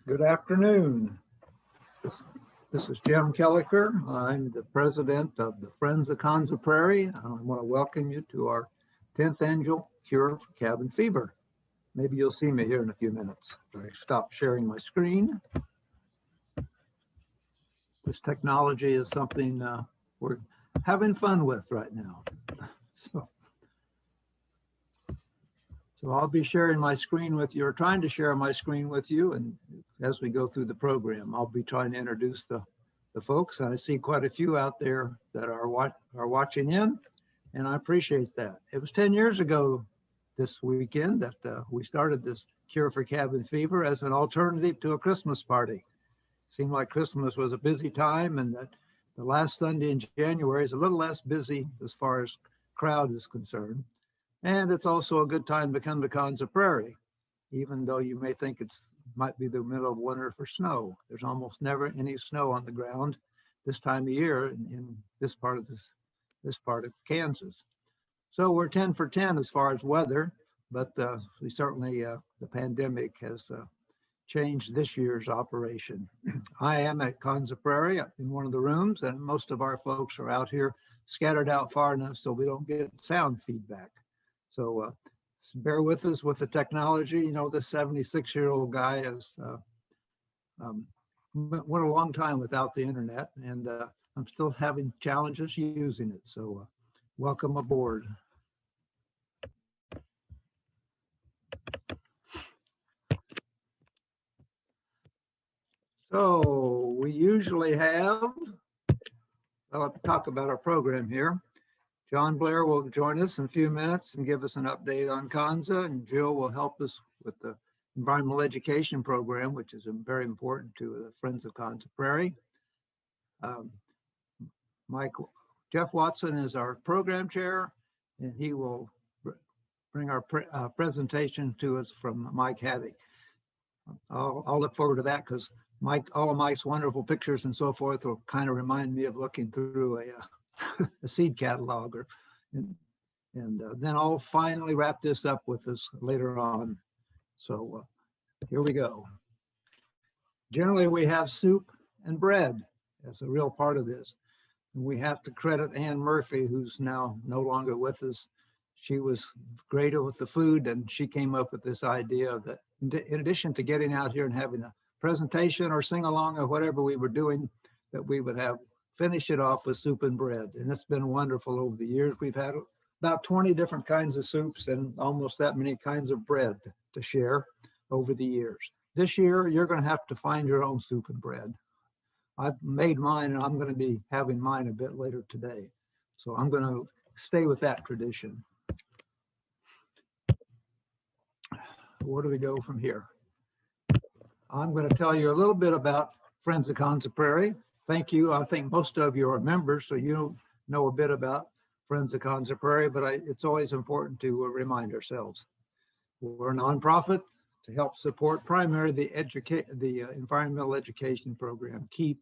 Good afternoon. This is Jim Kelliker. I'm the president of the Friends of Konza Prairie. And I want to welcome you to our 10th annual Cure for Cabin Fever. Maybe you'll see me here in a few minutes. I stop sharing my screen. This technology is something we're having fun with right now. So I'll be sharing my screen with you, or trying to share my screen with you. And as we go through the program, I'll be trying to introduce the folks. And I see quite a few out there that are watching in, and I appreciate that. It was 10 years ago this weekend that we started this Cure for Cabin Fever as an alternative to a Christmas party. Seemed like Christmas was a busy time, and that the last Sunday in January is a little less busy as far as crowd is concerned. And it's also a good time to come to Konza Prairie, even though you may think it might be the middle of winter for snow. There's almost never any snow on the ground this time of year in this part of Kansas. So we're 10 for 10 as far as weather, but we certainly, the pandemic has changed this year's operation. I am at Konza Prairie in one of the rooms, and most of our folks are out here scattered out far enough so we don't get sound feedback. So bear with us with the technology. You know, this 76-year-old guy has went a long time without the internet, and I'm still having challenges using it. So welcome aboard. So we usually have, I'll talk about our program here. John Blair will join us in a few minutes and give us an update on Konza, and Jill will help us with the environmental education program, which is very important to the Friends of Konza Prairie. Jeff Watson is our program chair, and he will bring our presentation to us from Mike Haddock. I'll look forward to that because all of Mike's wonderful pictures and so forth will kind of remind me of looking through a seed catalog, and then I'll finally wrap this up with us later on. So here we go. Generally, we have soup and bread as a real part of this. And we have to credit Ann Murphy, who's now no longer with us. She was great with the food, and she came up with this idea that in addition to getting out here and having a presentation or sing along or whatever we were doing, that we would finish it off with soup and bread. And it's been wonderful over the years. We've had about 20 different kinds of soups and almost that many kinds of bread to share over the years. This year, you're going to have to find your own soup and bread. I've made mine, and I'm going to be having mine a bit later today. So I'm going to stay with that tradition. Where do we go from here? I'm going to tell you a little bit about Friends of Konza Prairie. Thank you. I think most of you are members, so you know a bit about Friends of Konza Prairie, but it's always important to remind ourselves. We're a nonprofit to help support primarily the environmental education program, KEEP,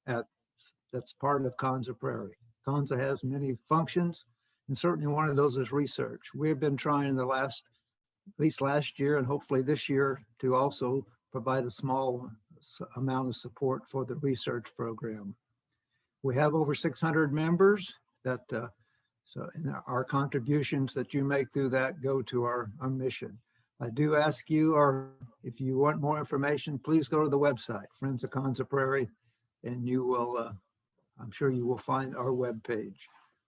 that's part of Konza Prairie. Konza has many functions, and certainly one of those is research. We've been trying at least last year and hopefully this year, to also provide a small amount of support for the research program. We have over 600 members so our contributions that you make through that go to our mission. I do ask you, or if you want more information, please go to the website, Friends of Konza Prairie, and you will, I'm sure you will find our webpage.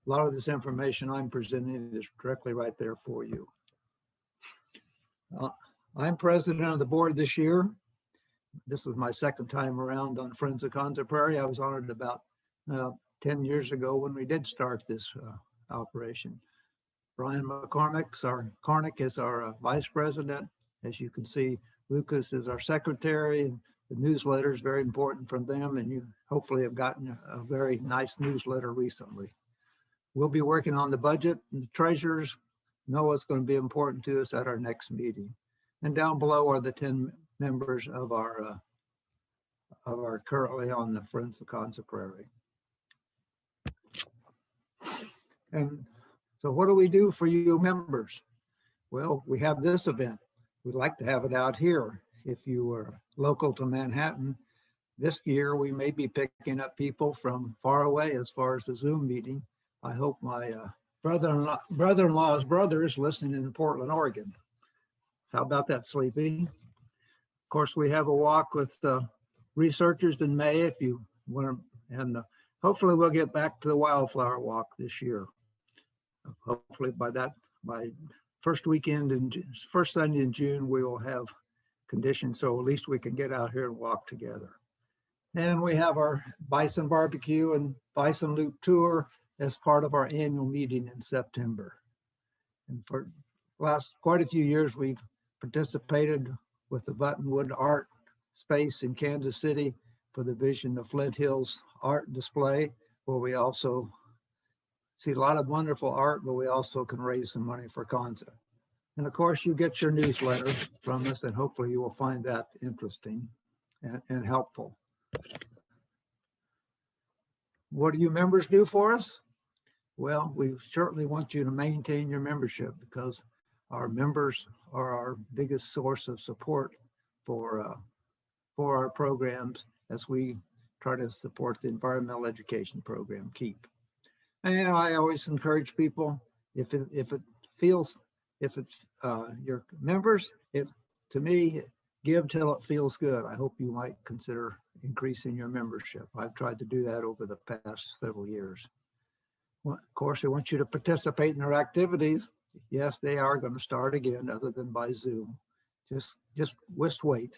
A lot of this information I'm presenting is directly right there for you. I'm president of the board this year. This was my second time around on Friends of Konza Prairie. I was honored about 10 years ago when we did start this operation. Brian Cornick is our vice president. As you can see, Lucas is our secretary, and the newsletter is very important from them, and you hopefully have gotten a very nice newsletter recently. We'll be working on the budget, and the treasurers know what's going to be important to us at our next meeting. And down below are the 10 members of our currently on the Friends of Konza Prairie. And so what do we do for you members? Well, we have this event. We'd like to have it out here if you were local to Manhattan, this year we may be picking up people from far away as far as the Zoom meeting. I hope my brother-in-law's brother is listening in Portland, Oregon. How about that, Sleepy? Of course, we have a walk with researchers in May if you want to, and hopefully we'll get back to the wildflower walk this year. Hopefully by first weekend and first Sunday in June, we will have conditions so at least we can get out here and walk together. And we have our bison barbecue and bison loop tour as part of our annual meeting in September. And for last quite a few years, we've participated with the Buttonwood Art Space in Kansas City for the Vision of Flint Hills art display, where we also see a lot of wonderful art, but we also can raise some money for Konza. And of course, you get your newsletter from us, and hopefully you will find that interesting and helpful. What do you members do for us? Well, we certainly want you to maintain your membership because our members are our biggest source of support for our programs as we try to support the environmental education program, KEEP. And I always encourage people, if it's your members, to me, give till it feels good. I hope you might consider increasing your membership. I've tried to do that over the past several years. Well, of course, I want you to participate in their activities. Yes, they are going to start again, other than by Zoom. Just wait.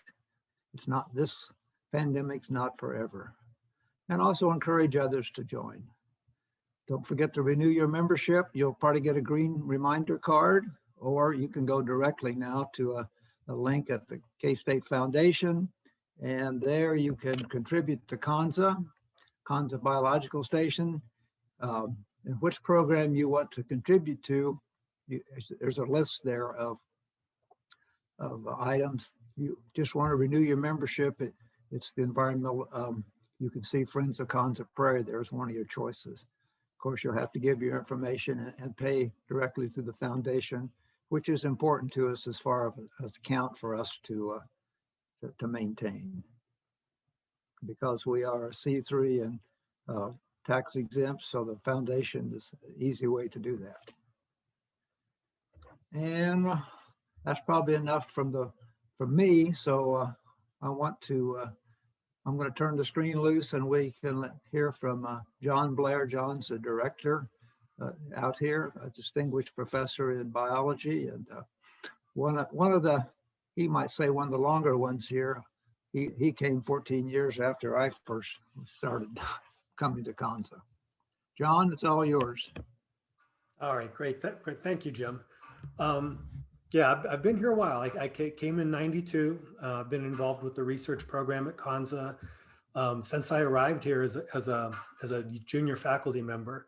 It's not, this pandemic's not forever. And also encourage others to join. Don't forget to renew your membership. You'll probably get a green reminder card, or you can go directly now to a link at the K-State Foundation, and there you can contribute to Konza Biological Station, and which program you want to contribute to. There's a list there of items. You just want to renew your membership. It's the environmental, you can see Friends of Konza Prairie, there's one of your choices. Of course, you'll have to give your information and pay directly to the foundation, which is important to us as far as account for us to maintain. Because we are a C3 and tax exempt, so the foundation is an easy way to do that. And that's probably enough from me. So I'm going to turn the screen loose and we can hear from John Blair. John's the director out here, a distinguished professor in biology, and one of the, he might say one of the longer ones here. He came 14 years after I first started coming to Konza. John, it's all yours. All right, great. Thank you, Jim. Yeah, I've been here a while. I came in '92. I've been involved with the research program at Konza since I arrived here as a junior faculty member,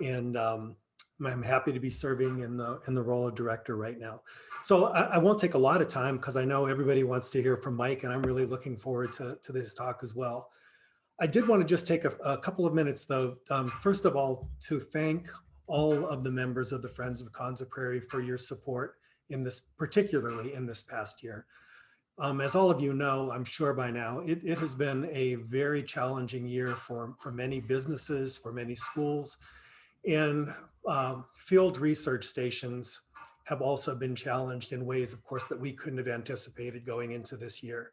and I'm happy to be serving in the role of director right now. So I won't take a lot of time because I know everybody wants to hear from Mike, and I'm really looking forward to this talk as well. I did want to just take a couple of minutes, though, first of all, to thank all of the members of the Friends of Konza Prairie for your support in this, particularly in this past year. As all of you know, I'm sure by now, it has been a very challenging year for many businesses, for many schools, and field research stations have also been challenged in ways, of course, that we couldn't have anticipated going into this year.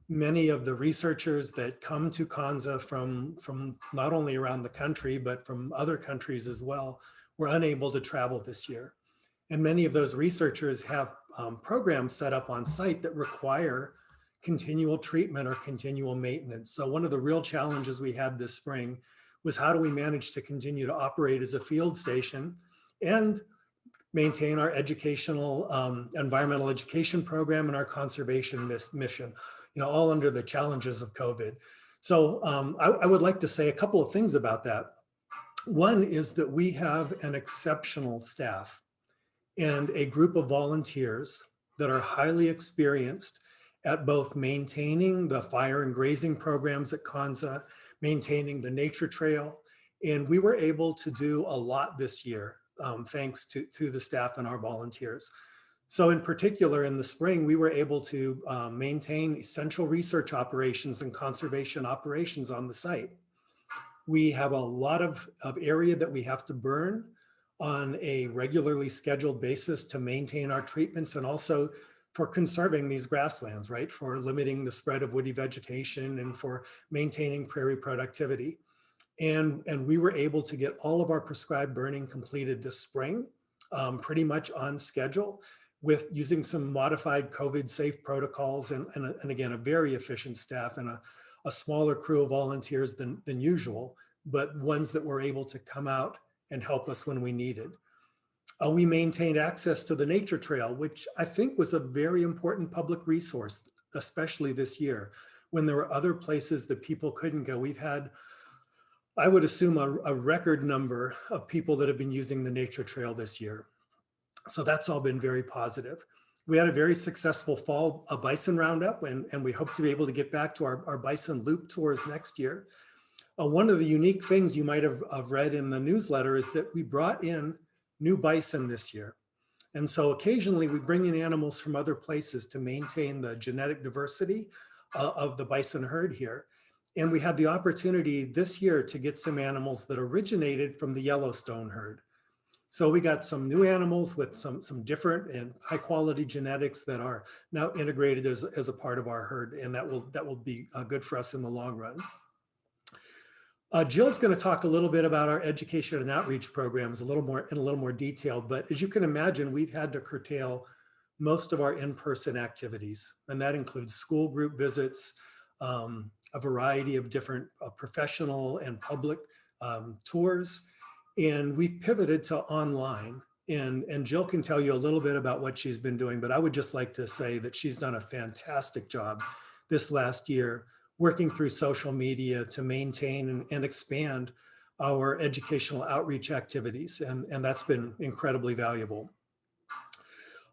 Many of the researchers that come to Konza from not only around the country, but from other countries as well, were unable to travel this year. And many of those researchers have programs set up on site that require continual treatment or continual maintenance. So one of the real challenges we had this spring was how do we manage to continue to operate as a field station and maintain our educational, environmental education program and our conservation mission, all under the challenges of COVID. So I would like to say a couple of things about that. One is that we have an exceptional staff and a group of volunteers that are highly experienced at both maintaining the fire and grazing programs at Konza, maintaining the nature trail. And we were able to do a lot this year, thanks to the staff and our volunteers. So in particular, in the spring, we were able to maintain essential research operations and conservation operations on the site. We have a lot of area that we have to burn on a regularly scheduled basis to maintain our treatments, and also for conserving these grasslands, right? For limiting the spread of woody vegetation and for maintaining prairie productivity. And we were able to get all of our prescribed burning completed this spring, pretty much on schedule, with using some modified COVID safe protocols and again, a very efficient staff and a smaller crew of volunteers than usual, but ones that were able to come out and help us when we needed. We maintained access to the nature trail, which I think was a very important public resource, especially this year, when there were other places that people couldn't go. We've had, I would assume, a record number of people that have been using the nature trail this year. So that's all been very positive. We had a very successful fall bison roundup, and we hope to be able to get back to our bison loop tours next year. One of the unique things you might have read in the newsletter is that we brought in new bison this year. And so occasionally we bring in animals from other places to maintain the genetic diversity of the bison herd here. And we had the opportunity this year to get some animals that originated from the Yellowstone herd. So we got some new animals with some different and high quality genetics that are now integrated as a part of our herd, and that will be good for us in the long run. Jill's going to talk a little bit about our education and outreach programs in a little more detail, but as you can imagine, we've had to curtail most of our in-person activities, and that includes school group visits, a variety of different professional and public tours. And we've pivoted to online, and Jill can tell you a little bit about what she's been doing, but I would just like to say that she's done a fantastic job this last year working through social media to maintain and expand our educational outreach activities, and that's been incredibly valuable.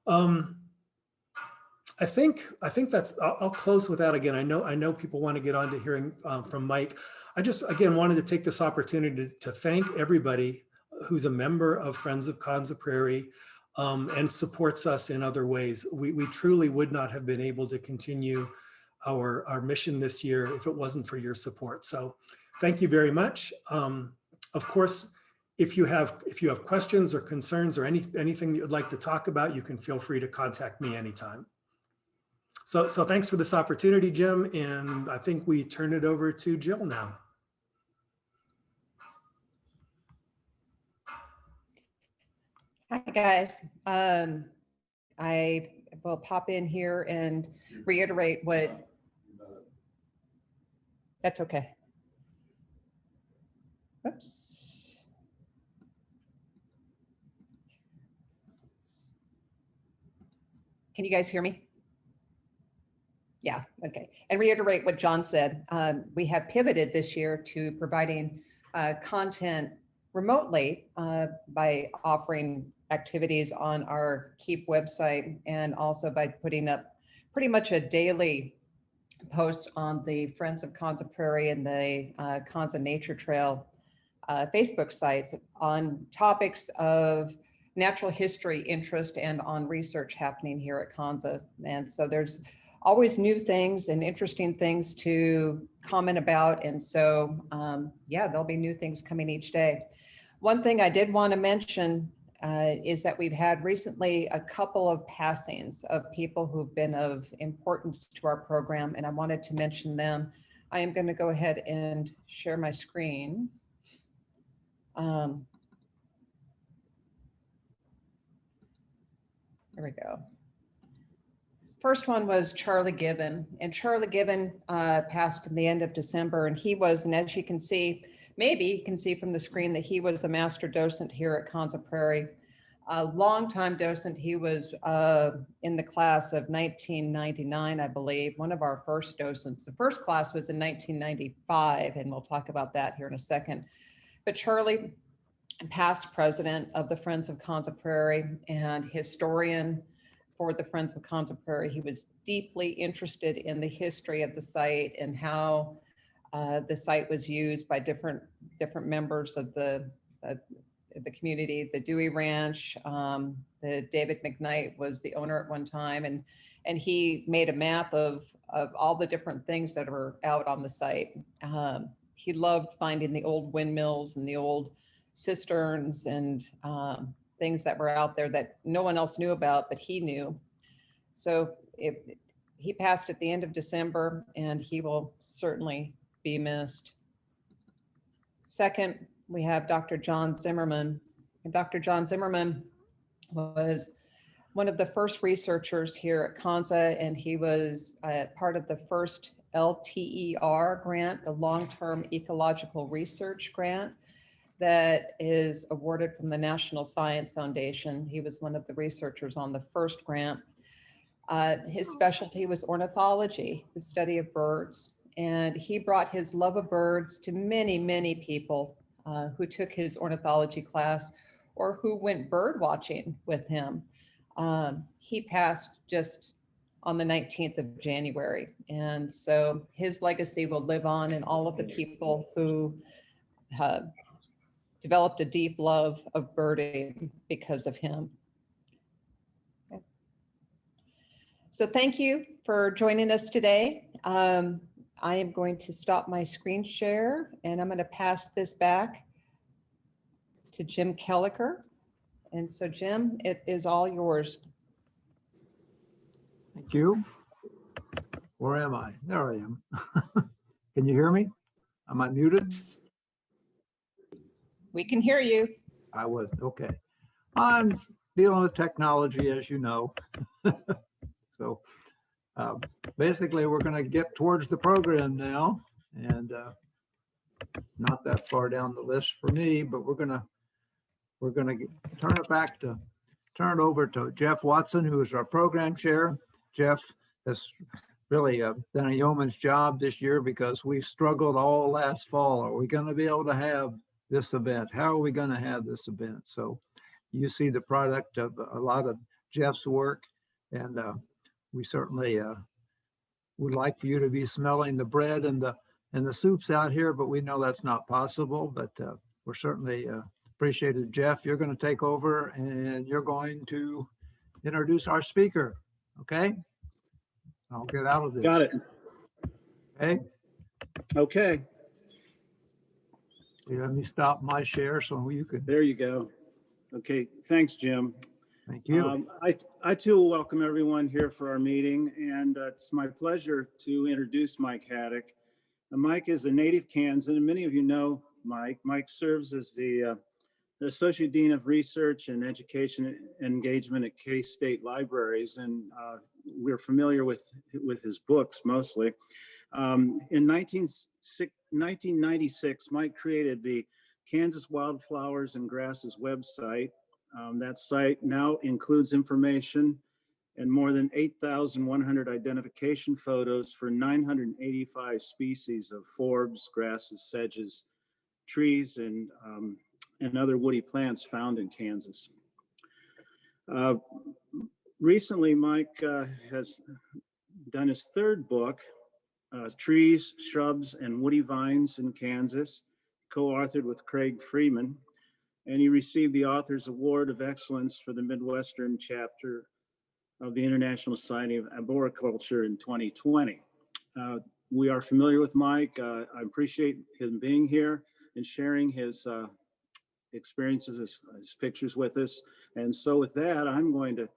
I think that's, I'll close with that again. I know people want to get on to hearing from Mike. I just, again, wanted to take this opportunity to thank everybody who's a member of Friends of Konza Prairie and supports us in other ways. We truly would not have been able to continue our mission this year if it wasn't for your support. So thank you very much. Of course, if you have questions or concerns or anything that you'd like to talk about, you can feel free to contact me anytime. So thanks for this opportunity, Jim, and I think we turn it over to Jill now. Hi, guys. I will pop in here and reiterate what, that's okay. Oops. Can you guys hear me? Yeah, okay. And reiterate what John said. We have pivoted this year to providing content remotely by offering activities on our KEEP website, and also by putting up pretty much a daily post on the Friends of Konza Prairie and the Konza Nature Trail Facebook sites on topics of natural history interest and on research happening here at Konza. And so there's always new things and interesting things to comment about. And so, yeah, there'll be new things coming each day. One thing I did want to mention is that we've had recently a couple of passings of people who've been of importance to our program, and I wanted to mention them. I am going to go ahead and share my screen. There we go. First one was Charlie Given, and Charlie Given passed in the end of December, and he was, and as you can see, maybe you can see from the screen that he was a master docent here at Konza Prairie, a longtime docent. He was in the class of 1999, I believe, one of our first docents. The first class was in 1995, and we'll talk about that here in a second. But Charlie, past president of the Friends of Konza Prairie and historian for the Friends of Konza Prairie. He was deeply interested in the history of the site and how the site was used by different members of the the community, the Dewey Ranch. The David McKnight was the owner at one time, and he made a map of all the different things that were out on the site. He loved finding the old windmills and the old cisterns and things that were out there that no one else knew about, but he knew. So he passed at the end of December, and he will certainly be missed. Second, we have Dr. John Zimmerman. And Dr. John Zimmerman was one of the first researchers here at Konza, and he was part of the first LTER grant, the Long-Term Ecological Research Grant, that is awarded from the National Science Foundation. He was one of the researchers on the first grant. His specialty was ornithology, the study of birds. And he brought his love of birds to many, many people who took his ornithology class or who went bird watching with him. He passed just on the 19th of January. And so his legacy will live on in all of the people who developed a deep love of birding because of him. Okay. So thank you for joining us today. I am going to stop my screen share, and I'm going to pass this back to Jim Kelliker. And so Jim, it is all yours. Thank you. Where am I? There I am. Can you hear me? Am I muted? We can hear you. I was, okay. I'm dealing with technology, as you know. So basically, we're going to get towards the program now, and not that far down the list for me, but we're going to turn it over to Jeff Watson, who is our program chair. Jeff has really done a yeoman's job this year because we struggled all last fall. Are we going to be able to have this event? How are we going to have this event? So you see the product of a lot of Jeff's work, and we certainly would like for you to be smelling the bread and the soups out here, but we know that's not possible. But we're certainly appreciated. Jeff, you're going to take over, and you're going to introduce our speaker. Okay, I'll get out of this. Got it. Okay. Okay. Let me stop my share so you can. There you go. Okay. Thanks, Jim. Thank you. I too will welcome everyone here for our meeting, and it's my pleasure to introduce Mike Haddock. Mike is a native Kansan, and many of you know Mike. Mike serves as the Associate Dean of Research and Education Engagement at K-State Libraries, and we're familiar with his books mostly. In 1996, Mike created the Kansas Wildflowers and Grasses website. That site now includes information and more than 8,100 identification photos for 985 species of forbs, grasses, sedges, trees, and other woody plants found in Kansas. Recently, Mike has done his third book, Trees, Shrubs, and Woody Vines in Kansas, co-authored with Craig Freeman, and he received the Author's Award of Excellence for the Midwestern chapter of the International Society of Arboriculture in 2020. We are familiar with Mike. I appreciate him being here and sharing his experiences, his pictures with us. And so with that, I'm going to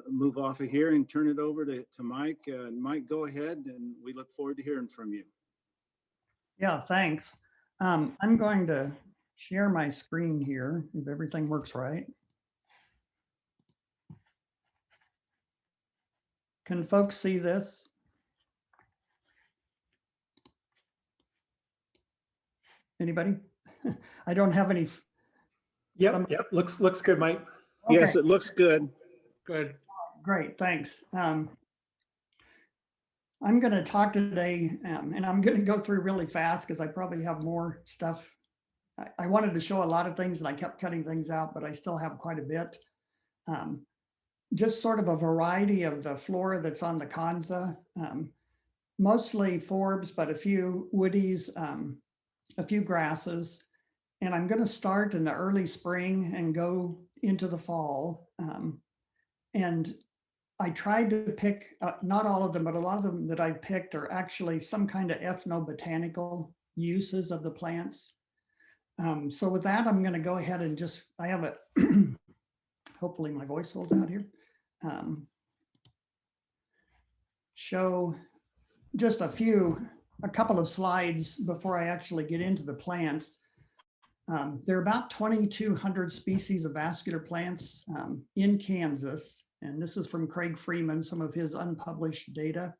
move off of here and turn it over to Mike. Mike, go ahead, and we look forward to hearing from you. Yeah, thanks. I'm going to share my screen here if everything works right. Can folks see this? Anybody? I don't have any. Yep. Looks good, Mike. Okay. Yes, it looks good. Good. Great, thanks. I'm going to talk today, and I'm going to go through really fast because I probably have more stuff. I wanted to show a lot of things and I kept cutting things out, but I still have quite a bit. Just sort of a variety of the flora that's on the Konza, mostly forbs, but a few woodies, a few grasses, And I'm going to start in the early spring and go into the fall. And I tried to pick, not all of them, but a lot of them that I picked are actually some kind of ethnobotanical uses of the plants. So with that, I'm going to go ahead and just, I have it, hopefully my voice holds out here. Show just a couple of slides before I actually get into the plants. There are about 2,200 species of vascular plants in Kansas. And this is from Craig Freeman, some of his unpublished data.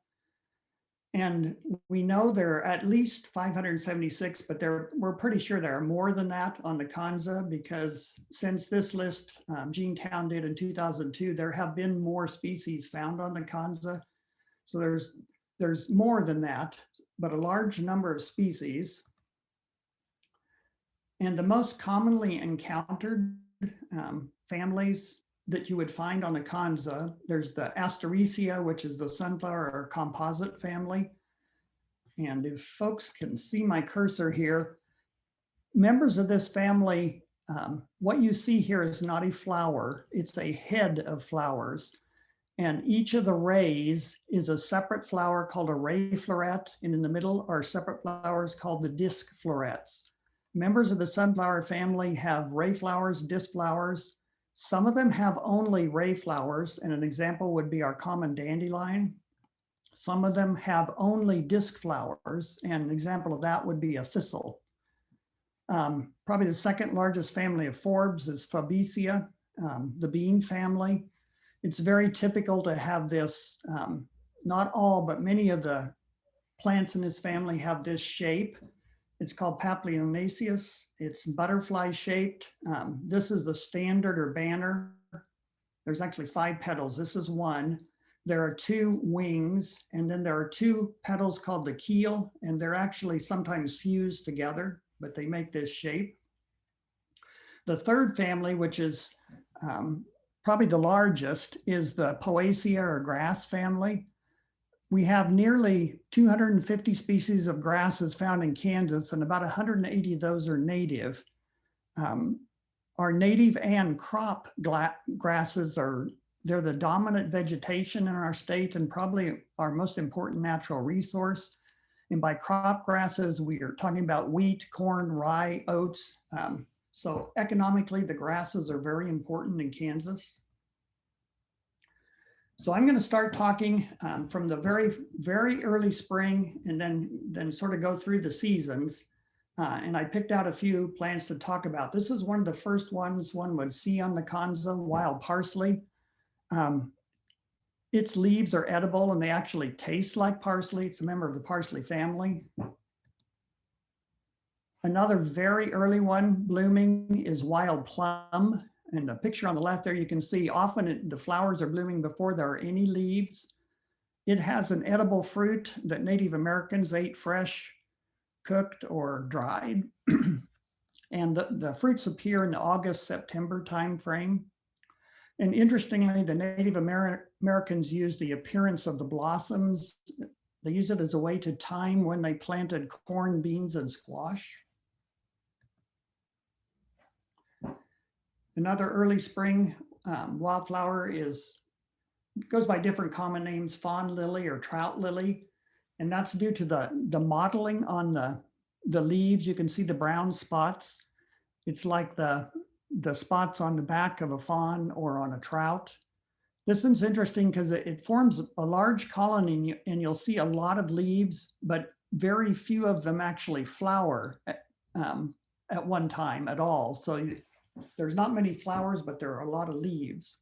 And we know there are at least 576, but we're pretty sure there are more than that on the Konza, because since this list Geneatown did in 2002, there have been more species found on the Konza. So there's more than that, but a large number of species. And the most commonly encountered families that you would find on the Konza, there's the Asteraceae, which is the sunflower or composite family. And if folks can see my cursor here, members of this family, what you see here is not a flower, it's a head of flowers. And each of the rays is a separate flower called a ray floret, and in the middle are separate flowers called the disc florets. Members of the sunflower family have ray flowers, disc flowers. Some of them have only ray flowers, and an example would be our common dandelion. Some of them have only disc flowers, and an example of that would be a thistle. Probably the second largest family of forbs is Fabaceae, the bean family. It's very typical to have this, not all, but many of the plants in this family have this shape. It's called Papilionaceous. It's butterfly shaped. This is the standard or banner. There's actually 5 petals. This is one. There are 2 wings, and then there are 2 petals called the keel, and they're actually sometimes fused together, but they make this shape. The third family, which is probably the largest, is the Poaceae or grass family. We have nearly 250 species of grasses found in Kansas, and about 180 of those are native. Our native and crop grasses they're the dominant vegetation in our state and probably our most important natural resource. And by crop grasses, we are talking about wheat, corn, rye, oats. So economically, the grasses are very important in Kansas. So I'm going to start talking from the very, very early spring and then sort of go through the seasons. And I picked out a few plants to talk about. This is one of the first ones one would see on the Konza, wild parsley. Its leaves are edible and they actually taste like parsley. It's a member of the parsley family. Another very early one blooming is wild plum. And the picture on the left there, you can see often the flowers are blooming before there are any leaves. It has an edible fruit that Native Americans ate fresh, cooked, or dried. And the fruits appear in the August, September timeframe. And interestingly, the Native Americans use the appearance of the blossoms. They use it as a way to time when they planted corn, beans, and squash. Another early spring wildflower goes by different common names, fawn lily or trout lily. And that's due to the mottling on the leaves. You can see the brown spots. It's like the spots on the back of a fawn or on a trout. This one's interesting because it forms a large colony and you'll see a lot of leaves, but very few of them actually flower at one time at all. So there's not many flowers, but there are a lot of leaves.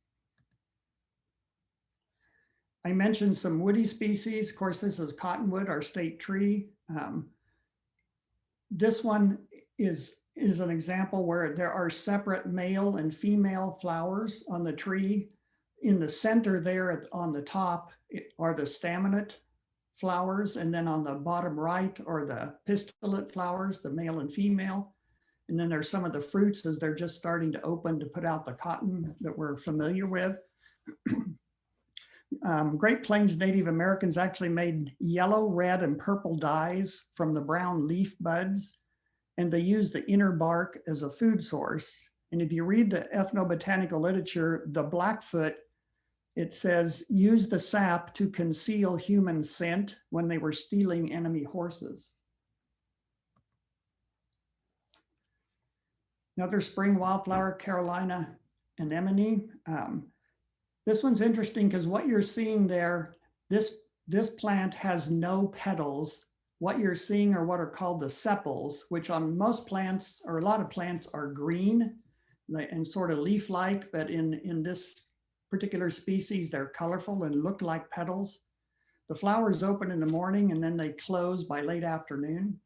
I mentioned some woody species. Of course, this is cottonwood, our state tree. This one is an example where there are separate male and female flowers on the tree. In the center there on the top are the staminate flowers, and then on the bottom right are the pistillate flowers, the male and female. And then there's some of the fruits as they're just starting to open to put out the cotton that we're familiar with. Great Plains Native Americans actually made yellow, red, and purple dyes from the brown leaf buds. and they use the inner bark as a food source. And if you read the ethnobotanical literature, the Blackfoot, it says, use the sap to conceal human scent when they were stealing enemy horses. Another spring wildflower, Carolina anemone. This one's interesting because what you're seeing there, this plant has no petals. What you're seeing are what are called the sepals, which on most plants, or a lot of plants, are green and sort of leaf-like, but in this particular species, they're colorful and look like petals. The flowers open in the morning and then they close by late afternoon.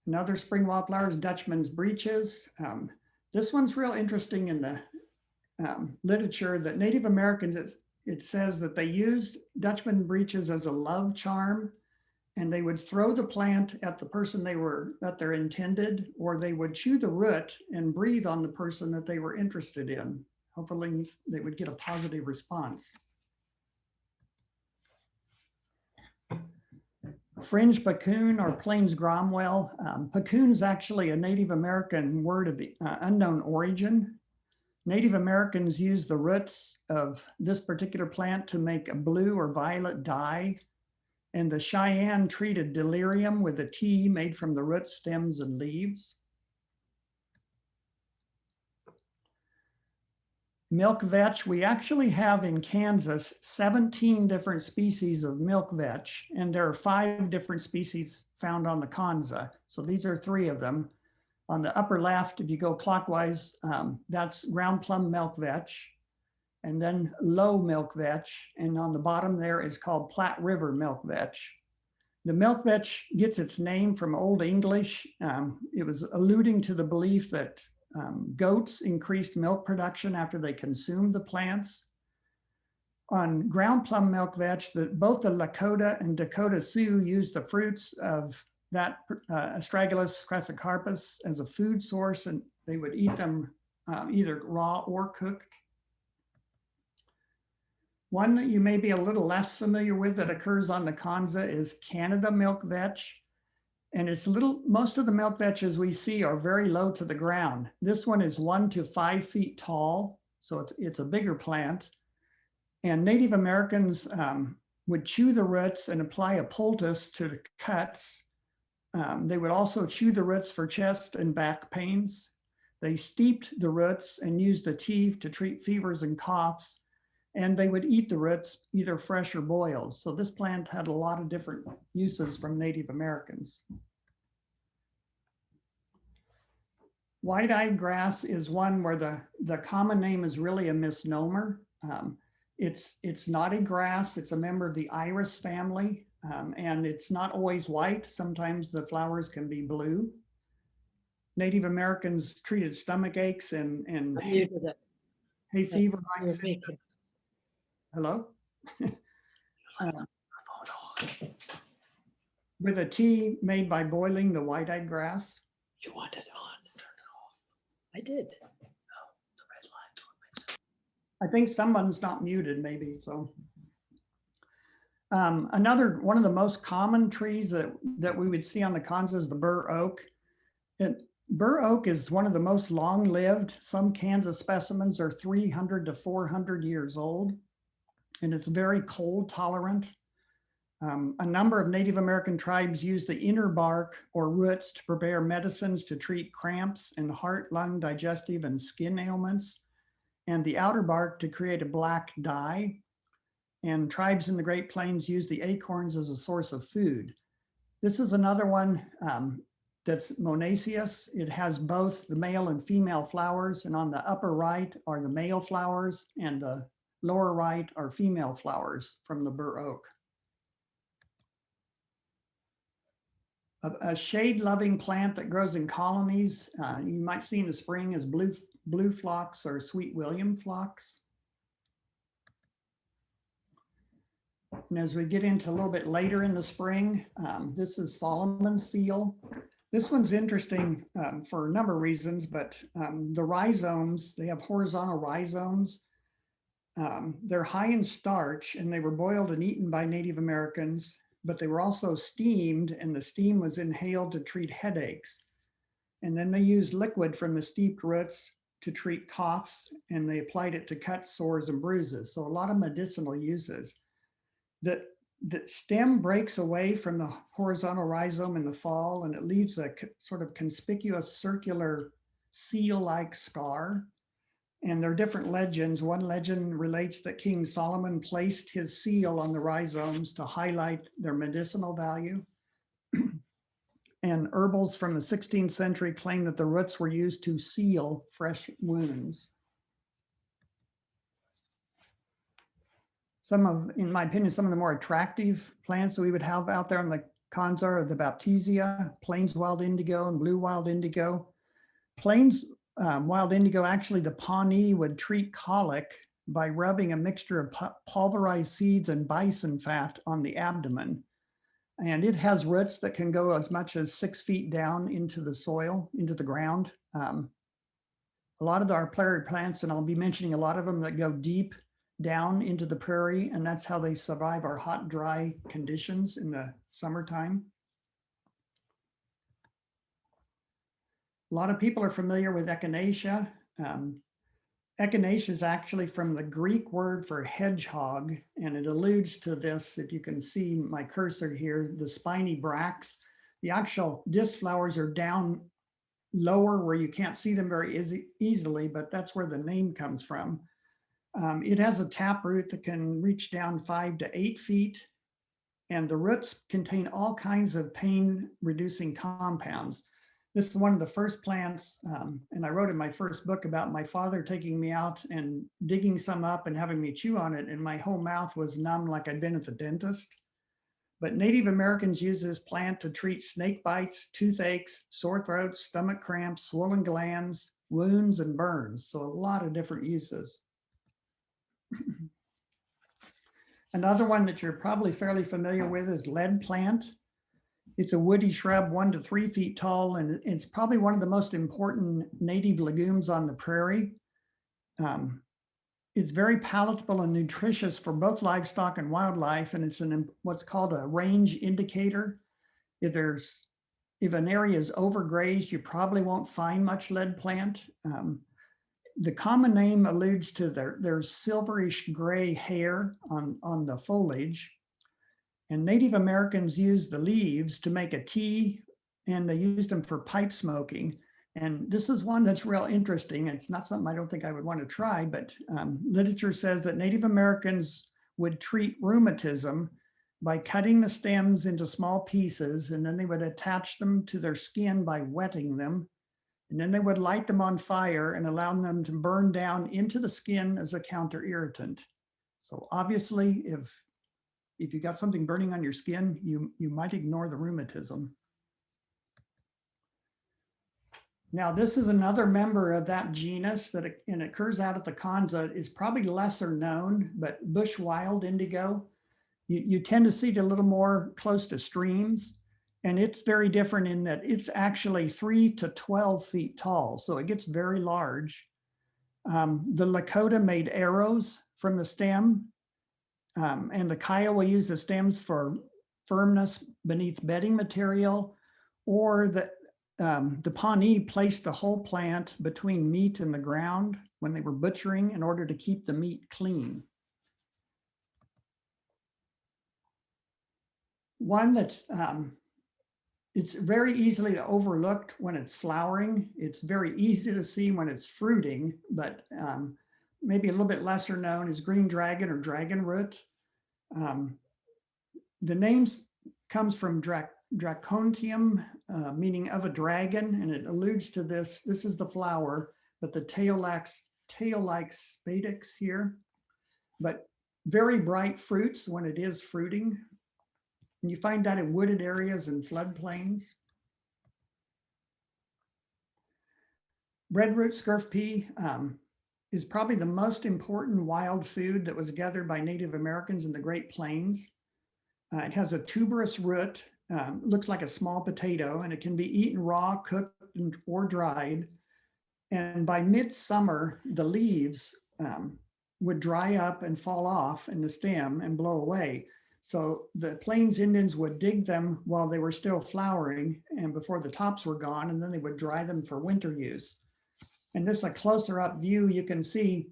Another spring wildflower is Dutchman's breeches. This one's real interesting in the literature that Native Americans, it says that they used Dutchman breeches as a love charm, and they would throw the plant at the person that they're intended, or they would chew the root and breathe on the person that they were interested in. Hopefully they would get a positive response. Fringe puccoon or Plains Cromwell. Puccoon's actually a Native American word of unknown origin. Native Americans use the roots of this particular plant to make a blue or violet dye. And the Cheyenne treated delirium with a tea made from the root, stems, and leaves. Milk vetch, we actually have in Kansas 17 different species of milk vetch, and there are 5 different species found on the Konza. So these are 3 of them. On the upper left, if you go clockwise, that's ground plum milk vetch, and then low milk vetch, and on the bottom there is called Platte River milk vetch. The milk vetch gets its name from Old English. It was alluding to the belief that goats increased milk production after they consumed the plants. On ground plum milk vetch, both the Lakota and Dakota Sioux used the fruits of that Astragalus crassicarpus as a food source, and they would eat them either raw or cooked. One that you may be a little less familiar with that occurs on the Konza is Canada milk vetch. And it's most of the milk vetches we see are very low to the ground. This one is 1 to 5 feet tall, so it's a bigger plant. And Native Americans would chew the roots and apply a poultice to the cuts. They would also chew the roots for chest and back pains. They steeped the roots and used the tea to treat fevers and coughs. And they would eat the roots either fresh or boiled. So this plant had a lot of different uses from Native Americans. White-eyed grass is one where the common name is really a misnomer. It's not a grass, it's a member of the iris family, and it's not always white. Sometimes the flowers can be blue. Native Americans treated stomach aches and hay fever. Hello? With a tea made by boiling the white-eyed grass. You want it on, turn it off. I did. No, the red light. I think someone's not muted maybe, so. Another one of the most common trees that we would see on the Konza is the bur oak. And bur oak is one of the most long-lived. Some Kansas specimens are 300 to 400 years old, and it's very cold tolerant. A number of Native American tribes use the inner bark or roots to prepare medicines to treat cramps and heart, lung, digestive, and skin ailments, and the outer bark to create a black dye. And tribes in the Great Plains use the acorns as a source of food. This is another one that's monoecious. It has both the male and female flowers, and on the upper right are the male flowers, and the lower right are female flowers from the bur oak. A shade-loving plant that grows in colonies, you might see in the spring, is blue phlox or sweet William phlox. And as we get into a little bit later in the spring, this is Solomon's seal. This one's interesting for a number of reasons, but the rhizomes, they have horizontal rhizomes. They're high in starch, and they were boiled and eaten by Native Americans. but they were also steamed, and the steam was inhaled to treat headaches. And then they used liquid from the steeped roots to treat coughs, and they applied it to cuts, sores, and bruises. So a lot of medicinal uses. The stem breaks away from the horizontal rhizome in the fall, and it leaves a sort of conspicuous circular seal-like scar. And there are different legends. One legend relates that King Solomon placed his seal on the rhizomes to highlight their medicinal value. And herbals from the 16th century claim that the roots were used to seal fresh wounds. In my opinion, some of the more attractive plants that we would have out there on the Konza are the Baptisia, plains wild indigo, and blue wild indigo. Plains wild indigo, actually the Pawnee would treat colic by rubbing a mixture of pulverized seeds and bison fat on the abdomen. And it has roots that can go as much as 6 feet down into the soil, into the ground. A lot of our prairie plants, and I'll be mentioning a lot of them that go deep down into the prairie, and that's how they survive our hot, dry conditions in the summertime. A lot of people are familiar with echinacea. Echinacea is actually from the Greek word for hedgehog, and it alludes to this, if you can see my cursor here, the spiny bracts. The actual disc flowers are down lower where you can't see them very easily, but that's where the name comes from. It has a taproot that can reach down 5 to 8 feet, and the roots contain all kinds of pain-reducing compounds. This is one of the first plants, and I wrote in my first book about my father taking me out and digging some up and having me chew on it, and my whole mouth was numb like I'd been at the dentist. But Native Americans use this plant to treat snake bites, toothaches, sore throats, stomach cramps, swollen glands, wounds, and burns. So a lot of different uses. Another one that you're probably fairly familiar with is lead plant. It's a woody shrub 1 to 3 feet tall, and it's probably one of the most important native legumes on the prairie. It's very palatable and nutritious for both livestock and wildlife, and it's what's called a range indicator. If an area is overgrazed, you probably won't find much lead plant. The common name alludes to their silverish gray hair on the foliage. And Native Americans use the leaves to make a tea, and they use them for pipe smoking. And this is one that's real interesting. It's not something I don't think I would want to try, but literature says that Native Americans would treat rheumatism by cutting the stems into small pieces, and then they would attach them to their skin by wetting them. And then they would light them on fire and allow them to burn down into the skin as a counter irritant. So obviously, if you got something burning on your skin, you might ignore the rheumatism. Now, this is another member of that genus that it occurs out at the Konza. Is probably lesser known, but bush wild indigo, you tend to see it a little more close to streams. And it's very different in that it's actually 3 to 12 feet tall. So it gets very large. The Lakota made arrows from the stem. And the Kiowa will use the stems for firmness beneath bedding material, or the Pawnee placed the whole plant between meat and the ground when they were butchering in order to keep the meat clean. One that's it's very easily overlooked when it's flowering. It's very easy to see when it's fruiting, but maybe a little bit lesser known is green dragon or dragon root. The name comes from dracontium, meaning of a dragon, and it alludes to this. This is the flower, but the tail-like spadix here, but very bright fruits when it is fruiting. And you find that in wooded areas and floodplains. Breadroot scurf pea is probably the most important wild food that was gathered by Native Americans in the Great Plains. It has a tuberous root, looks like a small potato, and it can be eaten raw, cooked, or dried. And by midsummer, the leaves would dry up and fall off in the stem and blow away. So the Plains Indians would dig them while they were still flowering and before the tops were gone, and then they would dry them for winter use. And this is a closer up view. You can see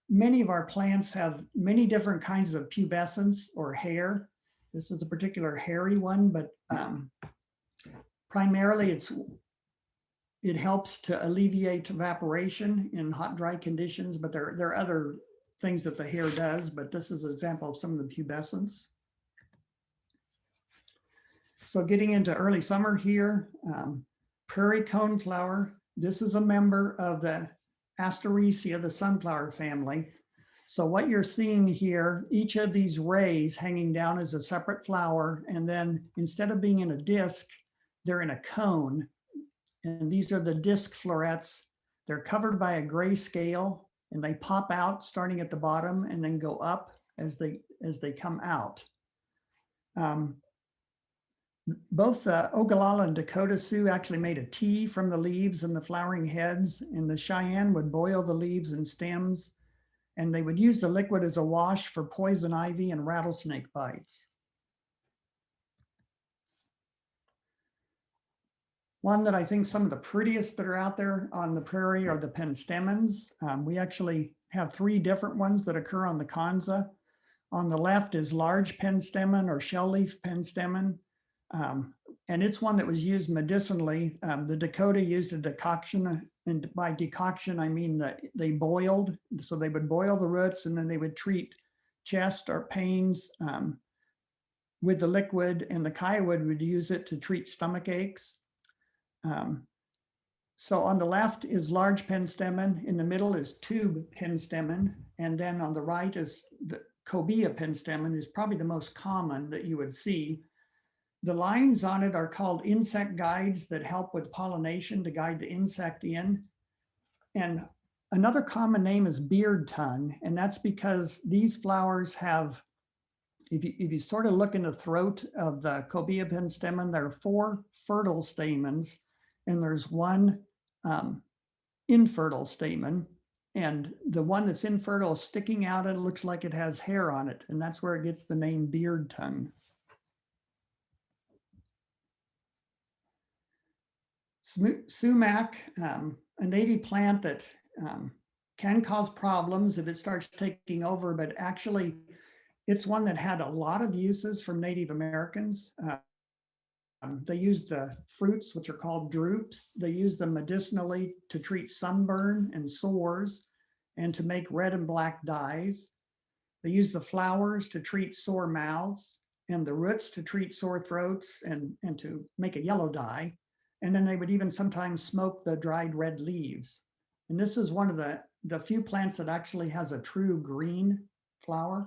many of our plants have many different kinds of pubescence or hair. This is a particular hairy one, but primarily it helps to alleviate evaporation in hot, dry conditions, but there are other things that the hair does, but this is an example of some of the pubescence. So getting into early summer here, prairie coneflower. This is a member of the Asteraceae, the sunflower family. So what you're seeing here, each of these rays hanging down is a separate flower. And then instead of being in a disc, they're in a cone. And these are the disc florets. They're covered by a gray scale and they pop out starting at the bottom and then go up as they come out. Both the Ogallala and Dakota Sioux actually made a tea from the leaves and the flowering heads, and the Cheyenne would boil the leaves and stems, and they would use the liquid as a wash for poison ivy and rattlesnake bites. One that I think some of the prettiest that are out there on the prairie are the penstemons. We actually have 3 different ones that occur on the Konza. On the left is large penstemon or shell leaf penstemon. And it's one that was used medicinally. The Dakota used a decoction, and by decoction, I mean that they boiled. So they would boil the roots and then they would treat chest or pains with the liquid, and the Kiowa would use it to treat stomach aches. So on the left is large penstemon, in the middle is tube penstemon, and then on the right is the cobia penstemon, is probably the most common that you would see. The lines on it are called insect guides that help with pollination to guide the insect in. And another common name is beard tongue, and that's because these flowers have, if you sort of look in the throat of the cobia penstemon, there are 4 fertile stamens, and there's 1 infertile stamen. And the one that's infertile is sticking out and it looks like it has hair on it, and that's where it gets the name beard tongue. Sumac, a native plant that can cause problems if it starts taking over, but actually it's one that had a lot of uses from Native Americans. They used the fruits, which are called drupes. They used them medicinally to treat sunburn and sores and to make red and black dyes. They used the flowers to treat sore mouths and the roots to treat sore throats and to make a yellow dye. And then they would even sometimes smoke the dried red leaves. And this is one of the few plants that actually has a true green flower.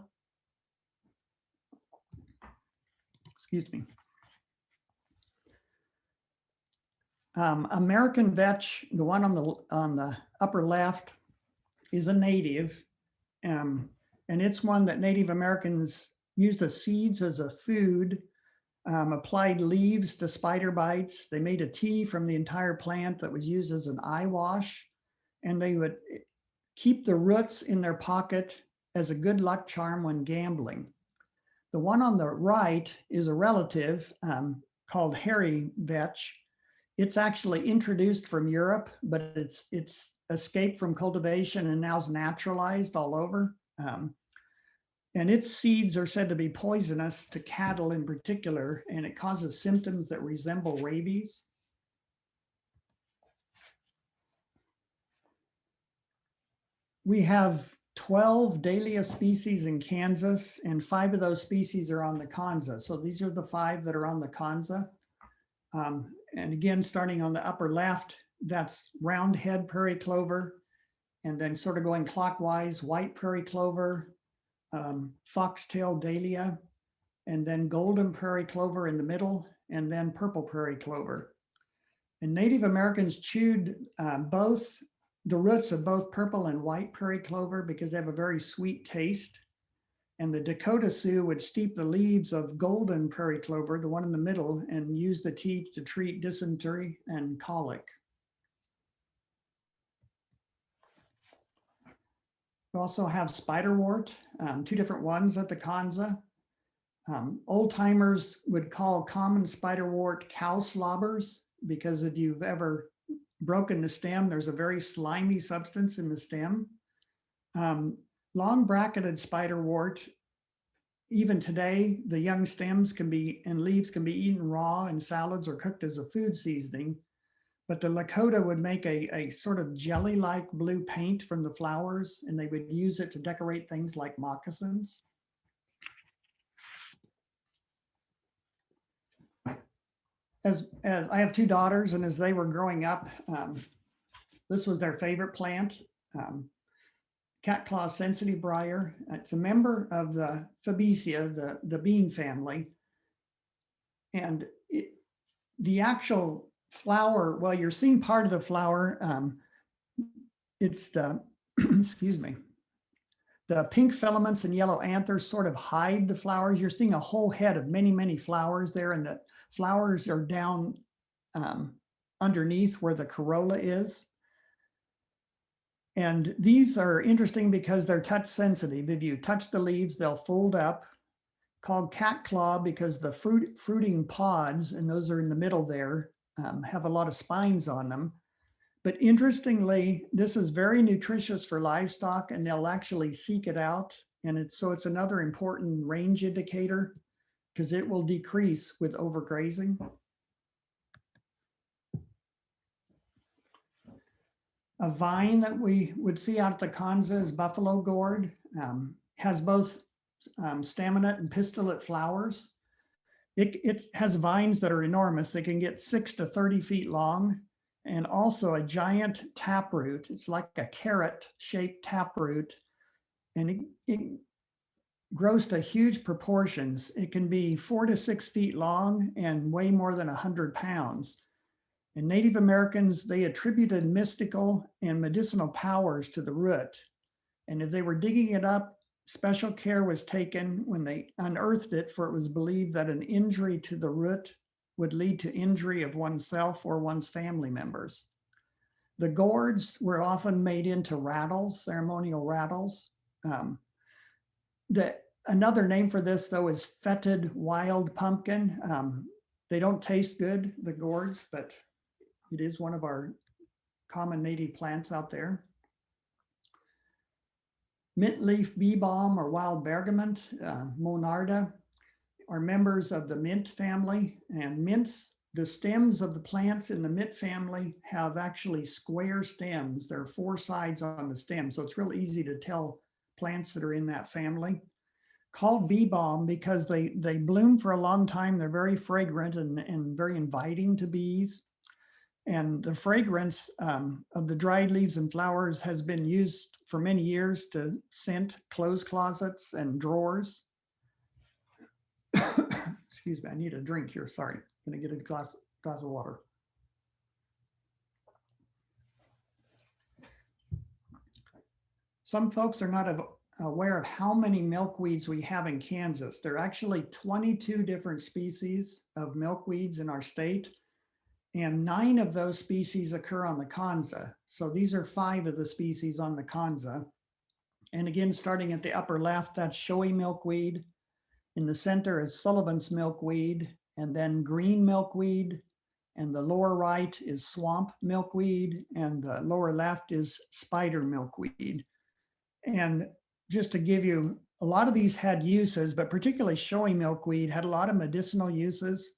Excuse me. American vetch, the one on the upper left, is a native. And it's one that Native Americans used the seeds as a food. Applied leaves to spider bites. They made a tea from the entire plant that was used as an eye wash, and they would keep the roots in their pocket as a good luck charm when gambling. The one on the right is a relative called hairy vetch. It's actually introduced from Europe, but it's escaped from cultivation and now is naturalized all over. And its seeds are said to be poisonous to cattle in particular, and it causes symptoms that resemble rabies. We have 12 Dahlia species in Kansas, and 5 of those species are on the Konza. So these are the 5 that are on the Konza. And again, starting on the upper left, that's roundhead prairie clover, and then sort of going clockwise, white prairie clover, foxtail dahlia, and then golden prairie clover in the middle, and then purple prairie clover. And Native Americans chewed both the roots of both purple and white prairie clover because they have a very sweet taste. And the Dakota Sioux would steep the leaves of golden prairie clover, the one in the middle, and use the tea to treat dysentery and colic. We also have spiderwort, 2 different ones at the Konza. Old timers would call common spiderwort cow slobbers, because if you've ever broken the stem, there's a very slimy substance in the stem. Long bracketed spiderwort, even today, the young stems and leaves can be eaten raw in salads or cooked as a food seasoning. But the Lakota would make a sort of jelly-like blue paint from the flowers, and they would use it to decorate things like moccasins. As I have two daughters, and as they were growing up, this was their favorite plant, catclaw sensitive briar. It's a member of the Fabaceae, the bean family. And the actual flower, well, you're seeing part of the flower. It's the, excuse me, the pink filaments and yellow anthers sort of hide the flowers. You're seeing a whole head of many, many flowers there, and the flowers are down underneath where the corolla is. And these are interesting because they're touch sensitive. If you touch the leaves, they'll fold up, called catclaw because the fruiting pods, and those are in the middle there, have a lot of spines on them. But interestingly, this is very nutritious for livestock, and they'll actually seek it out. And it's another important range indicator, because it will decrease with overgrazing. A vine that we would see out at the Konza is buffalo gourd. Has both staminate and pistillate flowers. It has vines that are enormous. They can get 6 to 30 feet long, and also a giant taproot. It's like a carrot-shaped taproot, and it grows to huge proportions. It can be 4 to 6 feet long and weigh more than 100 pounds. And Native Americans, they attributed mystical and medicinal powers to the root. And if they were digging it up, special care was taken when they unearthed it, for it was believed that an injury to the root would lead to injury of oneself or one's family members. The gourds were often made into rattles, ceremonial rattles. Another name for this, though, is fetid wild pumpkin. They don't taste good, the gourds, but it is one of our common native plants out there. Mint leaf bee balm or wild bergamot, monarda, are members of the mint family. And mints, the stems of the plants in the mint family have actually square stems. There are 4 sides on the stem, so it's real easy to tell plants that are in that family. Called bee balm because they bloom for a long time. They're very fragrant and very inviting to bees. And the fragrance of the dried leaves and flowers has been used for many years to scent clothes closets and drawers. Excuse me, I need a drink here, sorry. I'm gonna get a glass of water. Some folks are not aware of how many milkweeds we have in Kansas. There are actually 22 different species of milkweeds in our state, and 9 of those species occur on the Konza. So these are 5 of the species on the Konza. And again, starting at the upper left, that's showy milkweed. In the center is Sullivan's milkweed, and then green milkweed. And the lower right is swamp milkweed, and the lower left is spider milkweed. And just to give you, a lot of these had uses, but particularly showy milkweed had a lot of medicinal uses.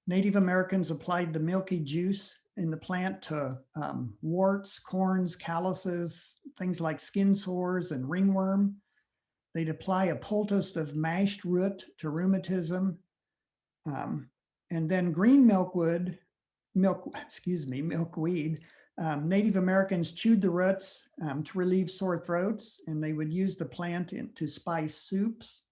Native Americans applied the milky juice in the plant to warts, corns, calluses, things like skin sores and ringworm. They'd apply a poultice of mashed root to rheumatism. And then green milkweed, Native Americans chewed the roots to relieve sore throats, and they would use the plant to spice soups.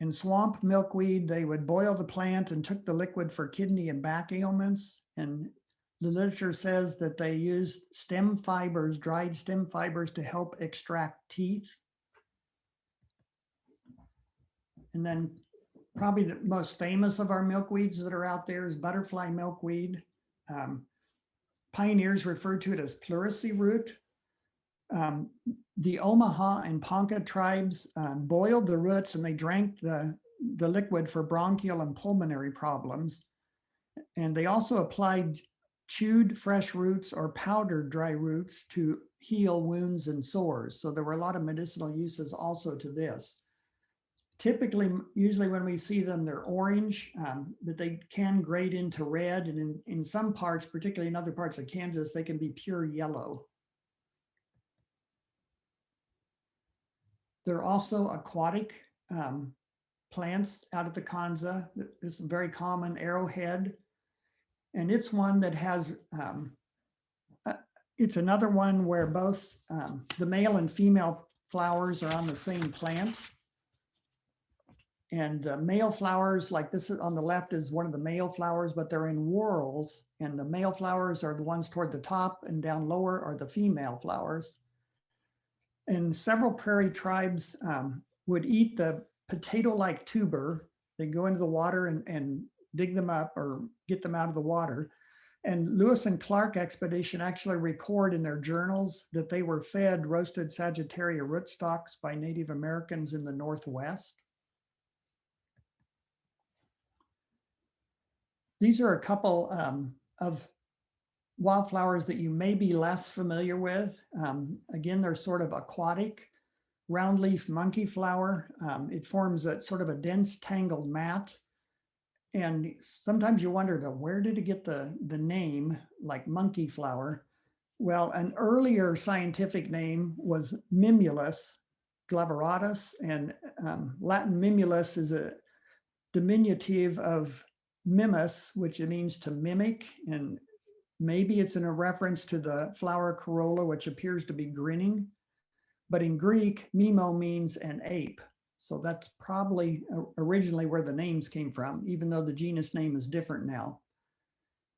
In swamp milkweed, they would boil the plant and took the liquid for kidney and back ailments. And the literature says that they used stem fibers, dried stem fibers, to help extract teeth. And then probably the most famous of our milkweeds that are out there is butterfly milkweed. Pioneers referred to it as pleurisy root. The Omaha and Ponca tribes boiled the roots and they drank the liquid for bronchial and pulmonary problems. And they also applied chewed fresh roots or powdered dry roots to heal wounds and sores. So there were a lot of medicinal uses also to this. Typically, usually when we see them, they're orange, but they can grade into red. And in some parts, particularly in other parts of Kansas, they can be pure yellow. They're also aquatic plants out of the Konza. This is a very common arrowhead. And it's one that has, it's another one where both the male and female flowers are on the same plant. And male flowers, like this on the left is one of the male flowers, but they're in whorls. And the male flowers are the ones toward the top, and down lower are the female flowers. And several prairie tribes would eat the potato-like tuber. They go into the water and dig them up or get them out of the water. And Lewis and Clark expedition actually record in their journals that they were fed roasted Sagittaria rootstocks by Native Americans in the Northwest. These are a couple of wildflowers that you may be less familiar with. Again, they're sort of aquatic. Roundleaf monkey flower. It forms a sort of a dense tangled mat. And sometimes you wonder, where did it get the name like monkey flower? Well, an earlier scientific name was Mimulus glaviratus, and Latin Mimulus is a diminutive of mimus, which it means to mimic, and maybe it's in a reference to the flower corolla, which appears to be grinning. But in Greek, mimo means an ape. So that's probably originally where the names came from, even though the genus name is different now.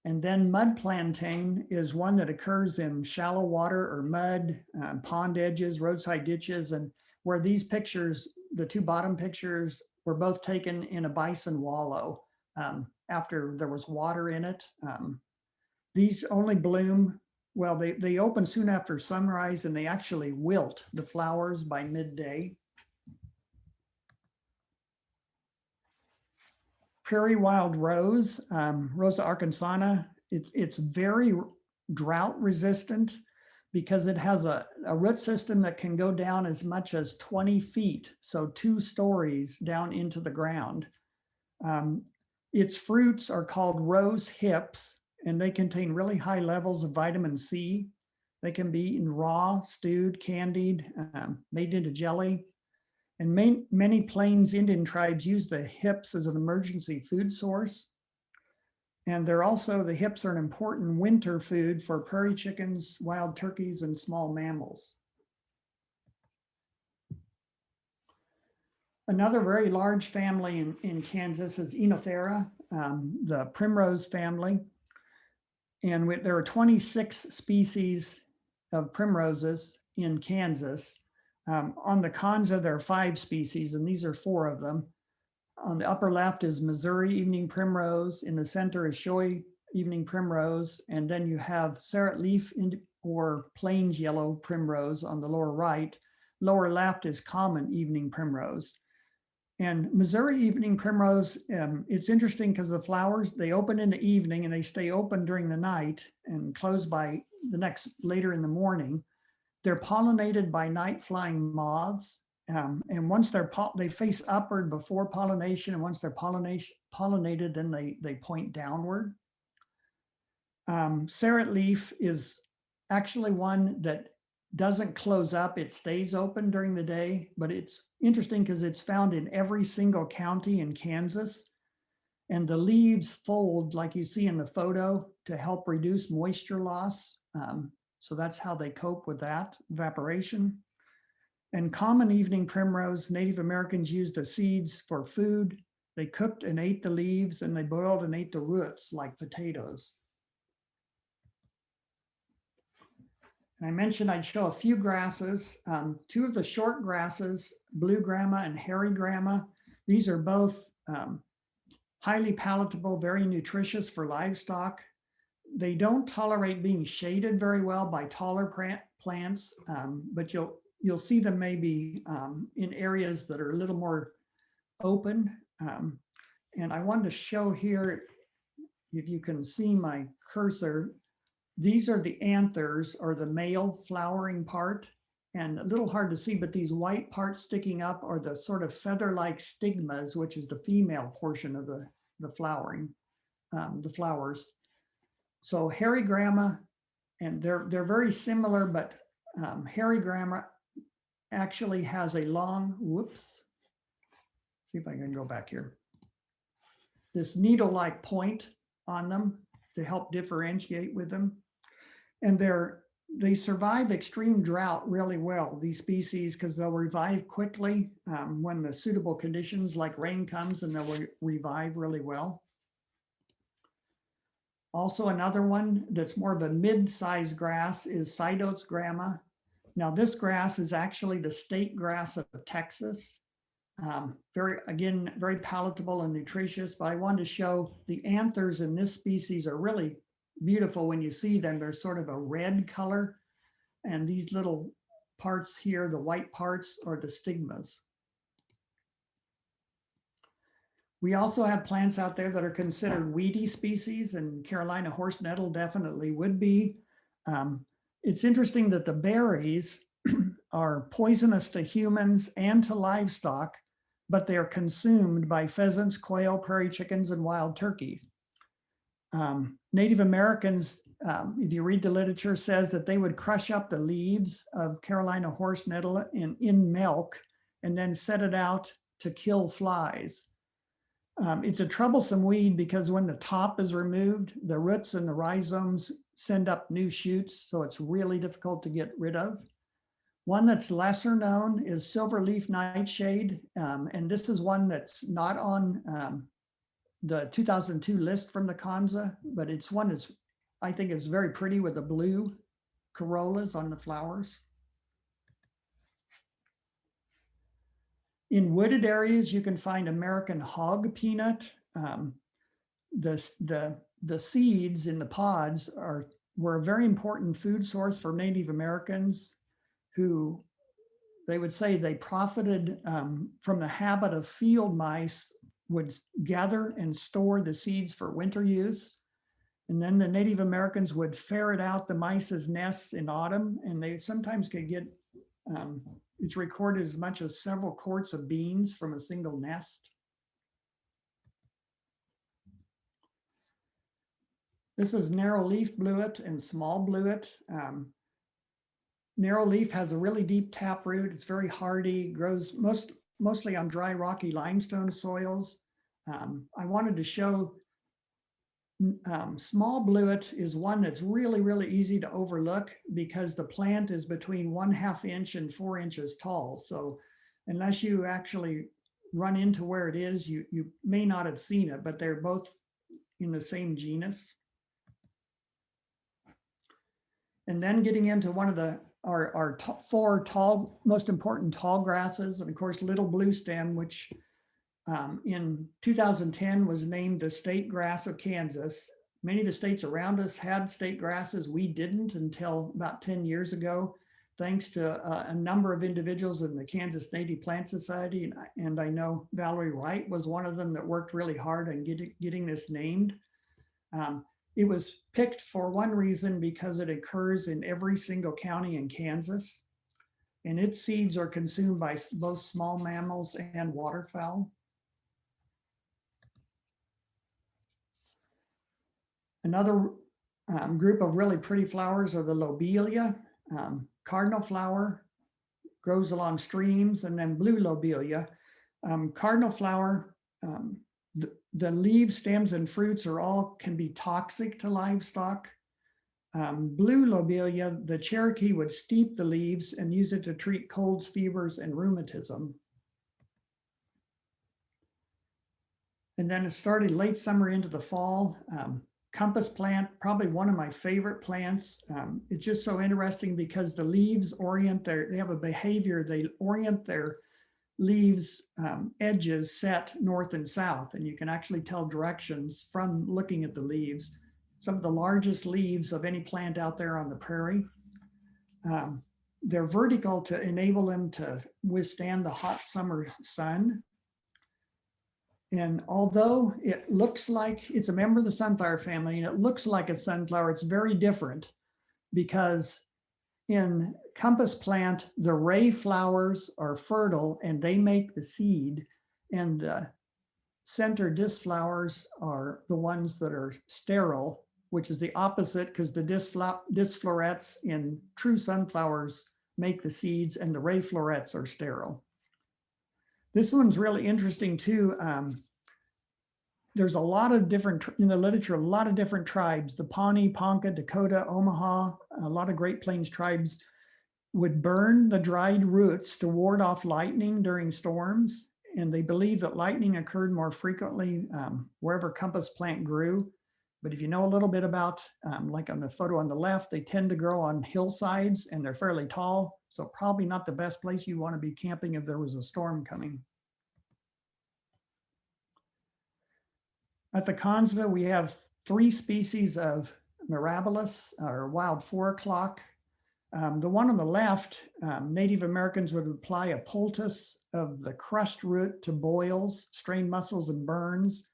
And then mud plantain is one that occurs in shallow water or mud, pond edges, roadside ditches, and where these pictures, the two bottom pictures, were both taken in a bison wallow after there was water in it. These only bloom, well, they open soon after sunrise, and they actually wilt the flowers by midday. Prairie wild rose, Rosa arkansana, it's very drought resistant because it has a root system that can go down as much as 20 feet, so 2 stories down into the ground. Its fruits are called rose hips, and they contain really high levels of vitamin C. They can be eaten raw, stewed, candied, made into jelly. And many Plains Indian tribes use the hips as an emergency food source. And the hips are an important winter food for prairie chickens, wild turkeys, and small mammals. Another very large family in Kansas is Enothera, the primrose family. And there are 26 species of primroses in Kansas. On the Konza, there are 5 species, and these are 4 of them. On the upper left is Missouri evening primrose. In the center is Shoei evening primrose. And then you have serrat leaf or plains yellow primrose on the lower right. Lower left is common evening primrose. And Missouri evening primrose, it's interesting because the flowers, they open in the evening and they stay open during the night and close by later in the morning. They're pollinated by night flying moths. And once they face upward before pollination, and once they're pollinated, then they point downward. Serrat leaf is actually one that doesn't close up, it stays open during the day, but it's interesting because it's found in every single county in Kansas. And the leaves fold like you see in the photo to help reduce moisture loss. So that's how they cope with that, evaporation. And common evening primrose, Native Americans used the seeds for food. They cooked and ate the leaves, and they boiled and ate the roots like potatoes. And I mentioned I'd show a few grasses. 2 of the short grasses, blue grama and hairy grama, these are both highly palatable, very nutritious for livestock. They don't tolerate being shaded very well by taller plants, but you'll see them maybe in areas that are a little more open. And I wanted to show here, if you can see my cursor, these are the anthers, or the male flowering part. And a little hard to see, but these white parts sticking up are the sort of feather-like stigmas, which is the female portion of the flowering, the flowers. So hairy grama, and they're very similar, but hairy grama actually has a long, whoops, see if I can go back here, this needle-like point on them to help differentiate with them. And they survive extreme drought really well, these species, because they'll revive quickly when the suitable conditions like rain comes, and they'll revive really well. Also, another one that's more of a mid-sized grass is Sidotes grama. Now, this grass is actually the state grass of Texas. Very palatable and nutritious, but I wanted to show the anthers in this species are really beautiful when you see them. They're sort of a red color, and these little parts here, the white parts, are the stigmas. We also have plants out there that are considered weedy species, and Carolina horse nettle definitely would be. It's interesting that the berries are poisonous to humans and to livestock, but they are consumed by pheasants, quail, prairie chickens, and wild turkeys. Native Americans, if you read the literature, says that they would crush up the leaves of Carolina horse nettle in milk and then set it out to kill flies. It's a troublesome weed because when the top is removed, the roots and the rhizomes send up new shoots, so it's really difficult to get rid of. One that's lesser known is silverleaf nightshade, and this is one that's not on the 2002 list from the Konza, but it's one that's, I think it's very pretty with the blue corollas on the flowers. In wooded areas, you can find American hog peanut. The seeds in the pods were a very important food source for Native Americans, who they would say they profited from the habit of field mice would gather and store the seeds for winter use. And then the Native Americans would ferret out the mice's nests in autumn, and they sometimes could get, it's recorded as much as several quarts of beans from a single nest. This is narrow leaf bluet and small bluet. Narrow leaf has a really deep taproot. It's very hardy, grows mostly on dry, rocky limestone soils. I wanted to show small bluet is one that's really, really easy to overlook because the plant is between 1/2 inch and 4 inches tall. So unless you actually run into where it is, you may not have seen it, but they're both in the same genus. And then getting into one of our four most important tall grasses, and of course, little blue stem, which in 2010 was named the state grass of Kansas. Many of the states around us had state grasses. We didn't until about 10 years ago, thanks to a number of individuals in the Kansas Native Plant Society. And I know Valerie Wright was one of them that worked really hard on getting this named. It was picked for one reason, because it occurs in every single county in Kansas, and its seeds are consumed by both small mammals and waterfowl. Another group of really pretty flowers are the lobelia. Cardinal flower grows along streams, and then blue lobelia. Cardinal flower, the leaves, stems, and fruits can be toxic to livestock. Blue lobelia, the Cherokee would steep the leaves and use it to treat colds, fevers, and rheumatism. And then it started late summer into the fall. Compass plant, probably one of my favorite plants. It's just so interesting because the leaves they have a behavior, they orient their leaves edges set north and south, and you can actually tell directions from looking at the leaves. Some of the largest leaves of any plant out there on the prairie. They're vertical to enable them to withstand the hot summer sun. And although it looks like it's a member of the sunflower family and it looks like a sunflower, it's very different because in compass plant, the ray flowers are fertile and they make the seed, and the center disc flowers are the ones that are sterile, which is the opposite because the disc florets in true sunflowers make the seeds and the ray florets are sterile. This one's really interesting too. There's a lot of different, in the literature, a lot of different tribes, the Pawnee, Ponca, Dakota, Omaha, a lot of Great Plains tribes would burn the dried roots to ward off lightning during storms. And they believe that lightning occurred more frequently wherever compass plant grew. But if you know a little bit about, like on the photo on the left, they tend to grow on hillsides and they're fairly tall. So probably not the best place you want to be camping if there was a storm coming. At the Konza, we have 3 species of mirabilis, or wild 4 o'clock. The one on the left, Native Americans would apply a poultice of the crushed root to boils, strained muscles, and burns.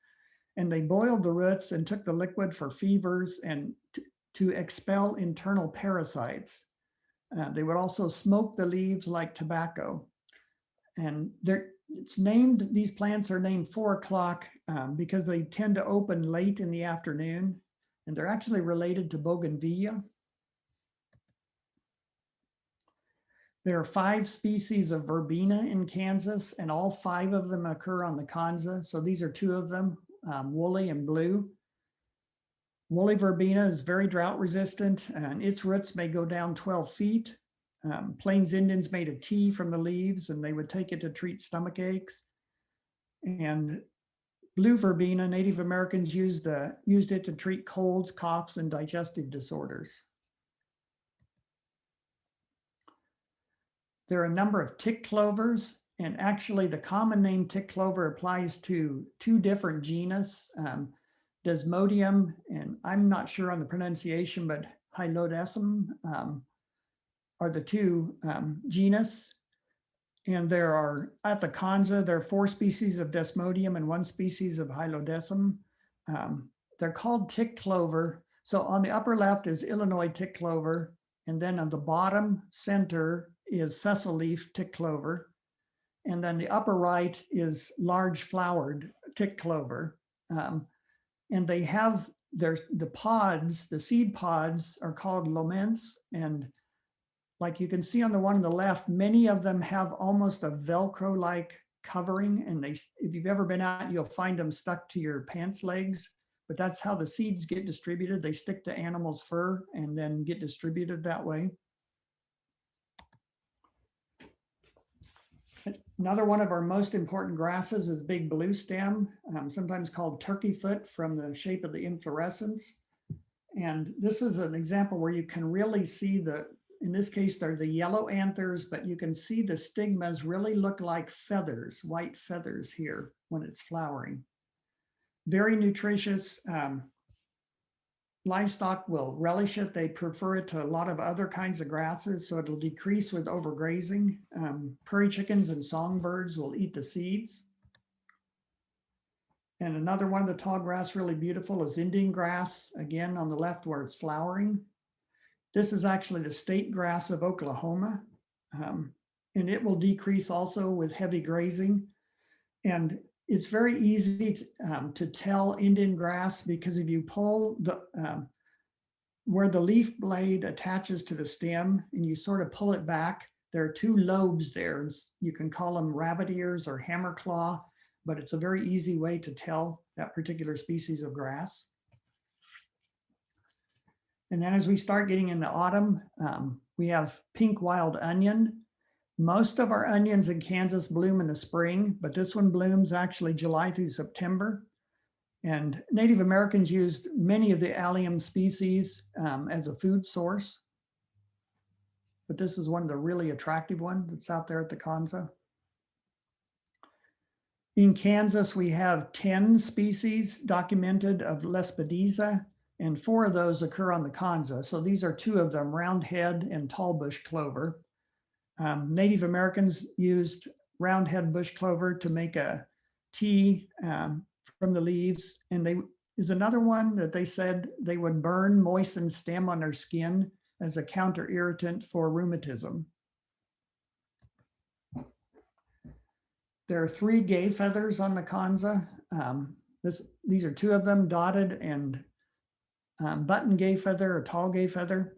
And they boiled the roots and took the liquid for fevers and to expel internal parasites. They would also smoke the leaves like tobacco. And it's named, these plants are named 4 o'clock because they tend to open late in the afternoon, and they're actually related to bougainvillea. There are 5 species of verbena in Kansas, and all 5 of them occur on the Konza. So these are 2 of them, woolly and blue. Woolly verbena is very drought resistant, and its roots may go down 12 feet. Plains Indians made a tea from the leaves, and they would take it to treat stomach aches. And blue verbena, Native Americans used it to treat colds, coughs, and digestive disorders. There are a number of tick clovers, and actually the common name tick clover applies to 2 different genus, Desmodium, and I'm not sure on the pronunciation, but Hylodesum are the 2 genus. And there are, at the Konza, there are 4 species of Desmodium and 1 species of Hylodesum. They're called tick clover. So on the upper left is Illinois tick clover, and then on the bottom center is sessile leaf tick clover. And then the upper right is large flowered tick clover. And they have, the pods, the seed pods are called loments. And like you can see on the one on the left, many of them have almost a Velcro-like covering. And if you've ever been out, you'll find them stuck to your pants legs. But that's how the seeds get distributed. They stick to animals' fur and then get distributed that way. Another one of our most important grasses is big blue stem, sometimes called turkey foot from the shape of the inflorescence. And this is an example where you can really see in this case, they're the yellow anthers, but you can see the stigmas really look like feathers, white feathers here when it's flowering. Very nutritious. Livestock will relish it. They prefer it to a lot of other kinds of grasses, so it'll decrease with overgrazing. Prairie chickens and songbirds will eat the seeds. And another one of the tall grass, really beautiful, is Indian grass, again on the left where it's flowering. This is actually the state grass of Oklahoma, and it will decrease also with heavy grazing. And it's very easy to tell Indian grass because if you pull where the leaf blade attaches to the stem and you sort of pull it back, there are 2 lobes there. You can call them rabbit ears or hammer claw, but it's a very easy way to tell that particular species of grass. And then as we start getting into autumn, we have pink wild onion. Most of our onions in Kansas bloom in the spring, but this one blooms actually July through September. And Native Americans used many of the allium species as a food source. But this is one of the really attractive ones that's out there at the Konza. In Kansas, we have 10 species documented of Lespedeza, and 4 of those occur on the Konza. So these are 2 of them, roundhead and tallbush clover. Native Americans used roundhead bush clover to make a tea from the leaves. And they is another one that they said they would burn moistened stem on their skin as a counter irritant for rheumatism. There are 3 gay feathers on the Konza. These are 2 of them, dotted and button gay feather, a tall gay feather.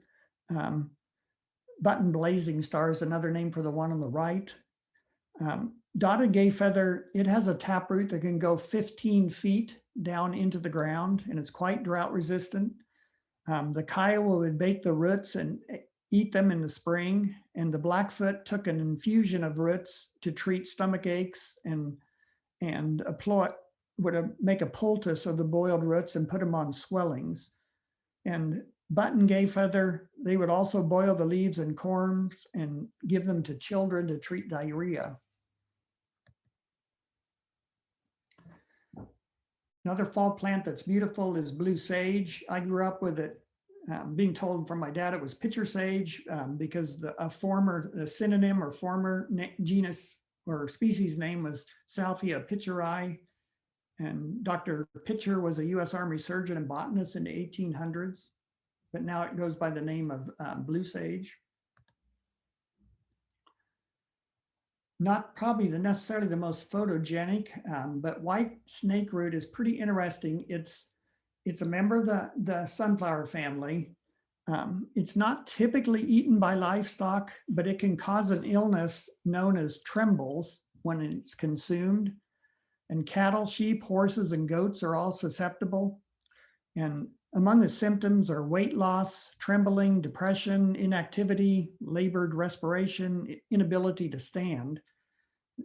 Button blazing star is another name for the one on the right. Dotted gay feather, it has a taproot that can go 15 feet down into the ground, and it's quite drought resistant. The Kiowa would bake the roots and eat them in the spring, and the Blackfoot took an infusion of roots to treat stomach aches and would make a poultice of the boiled roots and put them on swellings. And button gay feather, they would also boil the leaves and corms and give them to children to treat diarrhea. Another fall plant that's beautiful is blue sage. I grew up with it, being told from my dad it was pitcher sage because the synonym or former genus or species name was Salvia pitcheri. And Dr. Pitcher was a US Army surgeon and botanist in the 1800s, but now it goes by the name of blue sage. Not probably necessarily the most photogenic, but white snakeroot is pretty interesting. It's a member of the sunflower family. It's not typically eaten by livestock, but it can cause an illness known as trembles when it's consumed. And cattle, sheep, horses, and goats are all susceptible. And among the symptoms are weight loss, trembling, depression, inactivity, labored respiration, inability to stand,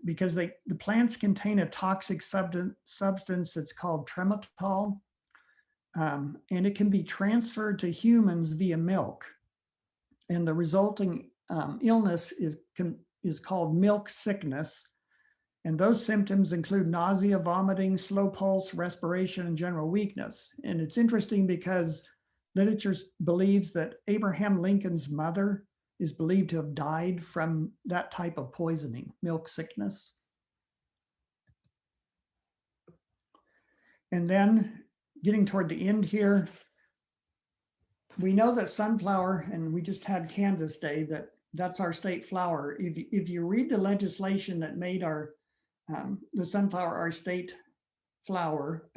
because the plants contain a toxic substance that's called trematol, and it can be transferred to humans via milk. And the resulting illness is called milk sickness. And those symptoms include nausea, vomiting, slow pulse, respiration, and general weakness. And it's interesting because literature believes that Abraham Lincoln's mother is believed to have died from that type of poisoning, milk sickness. And then getting toward the end here, we know that sunflower, and we just had Kansas Day, that's our state flower. If you read the legislation that made the sunflower our state flower,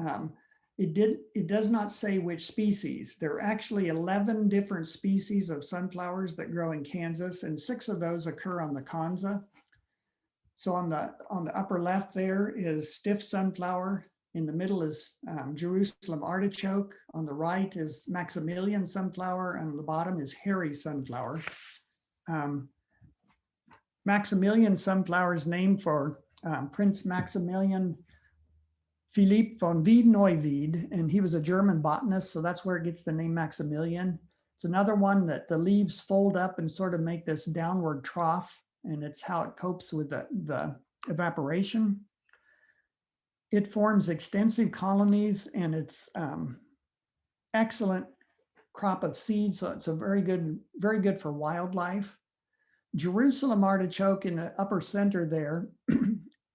it does not say which species. There are actually 11 different species of sunflowers that grow in Kansas, and 6 of those occur on the Konza. So on the upper left there is stiff sunflower. In the middle is Jerusalem artichoke. On the right is Maximilian sunflower, and on the bottom is hairy sunflower. Maximilian sunflower is named for Prince Maximilian Philipp von Wied-Neuwied, and he was a German botanist, so that's where it gets the name Maximilian. It's another one that the leaves fold up and sort of make this downward trough, and it's how it copes with the evaporation. It forms extensive colonies, and it's excellent crop of seeds, so it's a very good for wildlife. Jerusalem artichoke in the upper center there,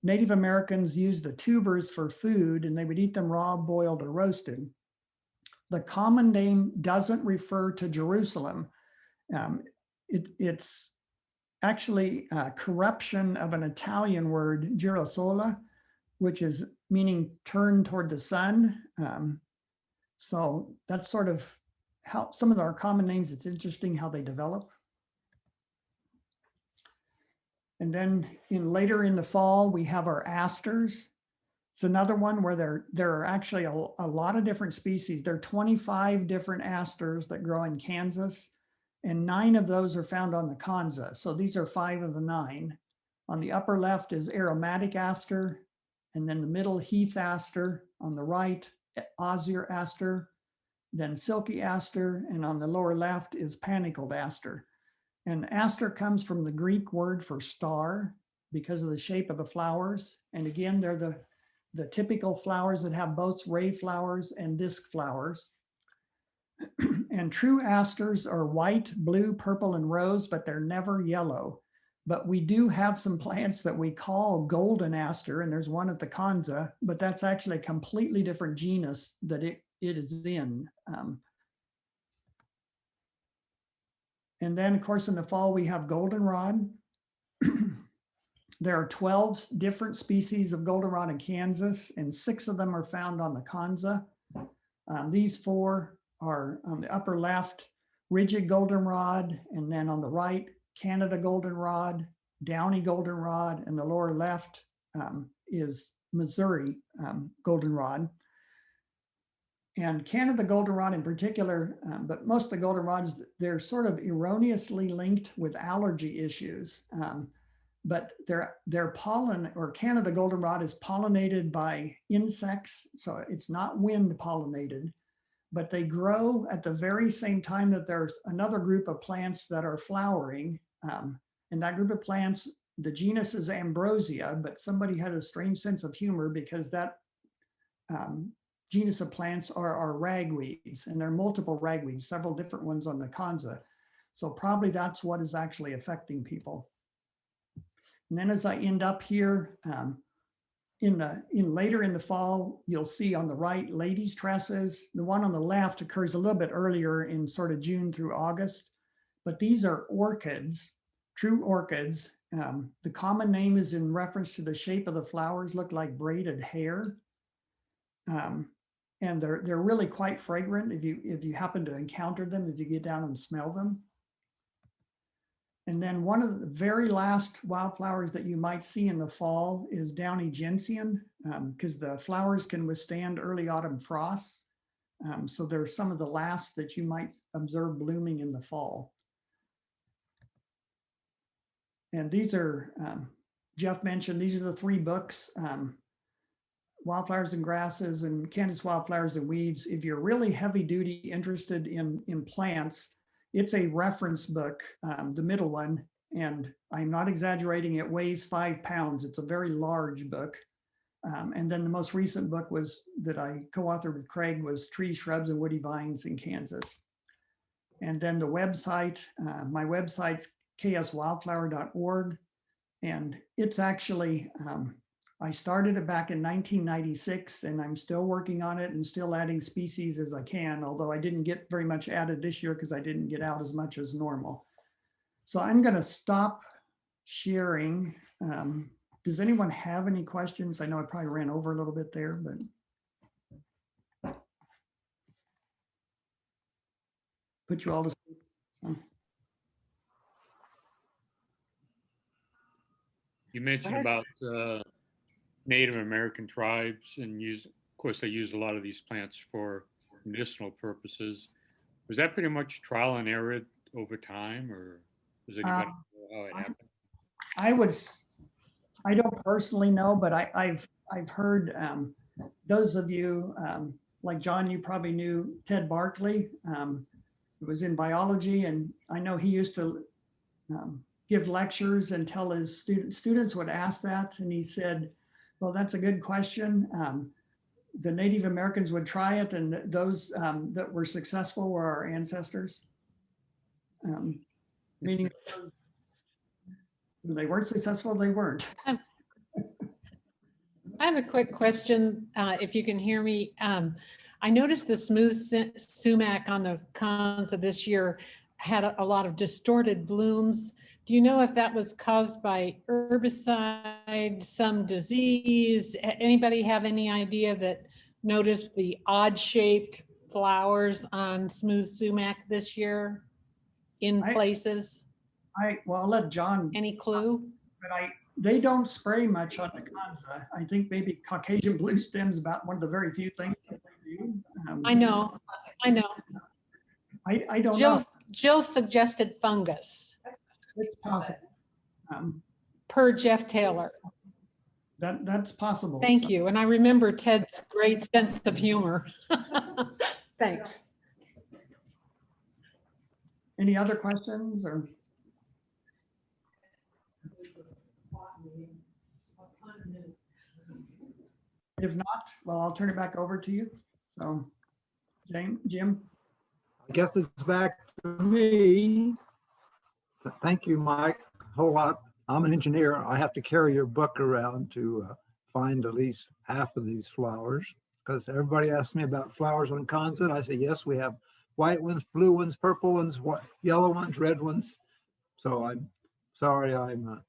Native Americans used the tubers for food, and they would eat them raw, boiled, or roasted. The common name doesn't refer to Jerusalem. It's actually a corruption of an Italian word, girasola, which is meaning turn toward the sun. So that's sort of how some of our common names, it's interesting how they develop. And then later in the fall, we have our asters. It's another one where there are actually a lot of different species. There are 25 different asters that grow in Kansas, and 9 of those are found on the Konza. So these are 5 of the 9. On the upper left is aromatic aster, and then the middle heath aster. On the right, osier aster, then silky aster, and on the lower left is panicled aster. And aster comes from the Greek word for star because of the shape of the flowers. And again, they're the typical flowers that have both ray flowers and disc flowers. And true asters are white, blue, purple, and rose, but they're never yellow. But we do have some plants that we call golden aster, and there's one at the Konza, but that's actually a completely different genus that it is in. And then, of course, in the fall, we have goldenrod. There are 12 different species of goldenrod in Kansas, and 6 of them are found on the Konza. These 4 are on the upper left, rigid goldenrod, and then on the right, Canada goldenrod, downy goldenrod, and the lower left is Missouri goldenrod. And Canada goldenrod in particular, but most of the goldenrods, they're sort of erroneously linked with allergy issues. But their pollen, or Canada goldenrod, is pollinated by insects, so it's not wind pollinated, but they grow at the very same time that there's another group of plants that are flowering. And that group of plants, the genus is Ambrosia, but somebody had a strange sense of humor because that genus of plants are ragweeds, and there are multiple ragweeds, several different ones on the Konza. So probably that's what is actually affecting people. And then as I end up here, later in the fall, you'll see on the right, ladies' tresses. The one on the left occurs a little bit earlier in sort of June through August, but these are orchids, true orchids. The common name is in reference to the shape of the flowers, look like braided hair. And they're really quite fragrant if you happen to encounter them, if you get down and smell them. And then one of the very last wildflowers that you might see in the fall is downy gentian, because the flowers can withstand early autumn frosts. So they're some of the last that you might observe blooming in the fall. And these are, Jeff mentioned, these are the 3 books, Wildflowers and Grasses and Kansas Wildflowers and Weeds. If you're really heavy duty interested in plants, it's a reference book, the middle one, and I'm not exaggerating, it weighs 5 pounds. It's a very large book. And then the most recent book that I co-authored with Craig was Trees, Shrubs, and Woody Vines in Kansas. And then the website, my website's kswildflower.org. And it's actually, I started it back in 1996, and I'm still working on it and still adding species as I can, although I didn't get very much added this year because I didn't get out as much as normal. So I'm going to stop sharing. Does anyone have any questions? I know I probably ran over a little bit there, but put you all to sleep. So. You mentioned about Native American tribes, and of course, they use a lot of these plants for medicinal purposes. Was that pretty much trial and error over time, or does anybody know how it happened? I don't personally know, but I've heard those of you like John, you probably knew Ted Barkley. It was in biology, and I know he used to give lectures and tell his students would ask that, and he said, well, that's a good question. The Native Americans would try it, and those that were successful were our ancestors. Meaning when they weren't successful, they weren't. I have a quick question, if you can hear me. I noticed the smooth sumac on the Konza this year had a lot of distorted blooms. Do you know if that was caused by herbicide, some disease? Anybody have any idea that noticed the odd shaped flowers on smooth sumac this year in places? Well, I'll let John. Any clue? But they don't spray much on the Konza. I think maybe Caucasian blue stem is about one of the very few things that they do. I know. I don't know. Jill suggested fungus. It's possible. Per Jeff Taylor. That's possible. Thank you. And I remember Ted's great sense of humor. Thanks. Any other questions or? If not, well, I'll turn it back over to you. So, Jim. I guess it's back to me. Thank you, Mike. A whole lot I'm an engineer. I have to carry your book around to find at least half of these flowers, because everybody asks me about flowers on Konza. And I say, yes, we have white ones, blue ones, purple ones, yellow ones, red ones. So I'm sorry, I'm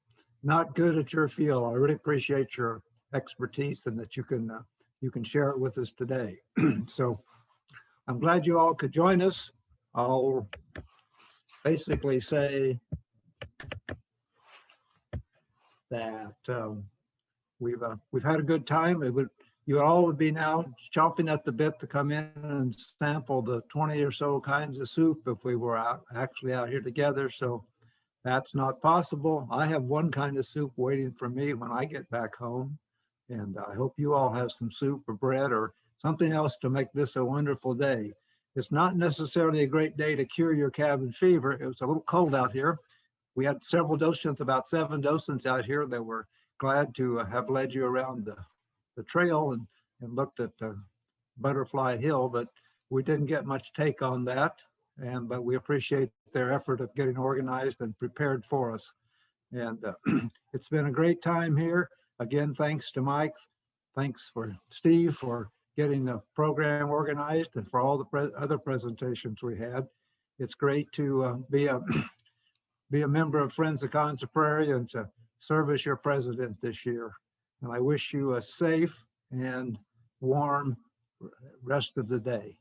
not good at your field. I really appreciate your expertise and that you can share it with us today. So I'm glad you all could join us. I'll basically say that we've had a good time. You all would be now chomping at the bit to come in and sample the 20 or so kinds of soup if we were actually out here together. So that's not possible. I have one kind of soup waiting for me when I get back home. And I hope you all have some soup or bread or something else to make this a wonderful day. It's not necessarily a great day to cure your cabin fever. It was a little cold out here. We had several docents, about 7 docents out here that were glad to have led you around the trail and looked at the Butterfly Hill, but we didn't get much take on that. But we appreciate their effort of getting organized and prepared for us. And it's been a great time here. Again, thanks to Mike. Thanks for Steve for getting the program organized and for all the other presentations we had. It's great to be a member of Friends of Konza Prairie and to serve as your president this year. And I wish you a safe and warm rest of the day.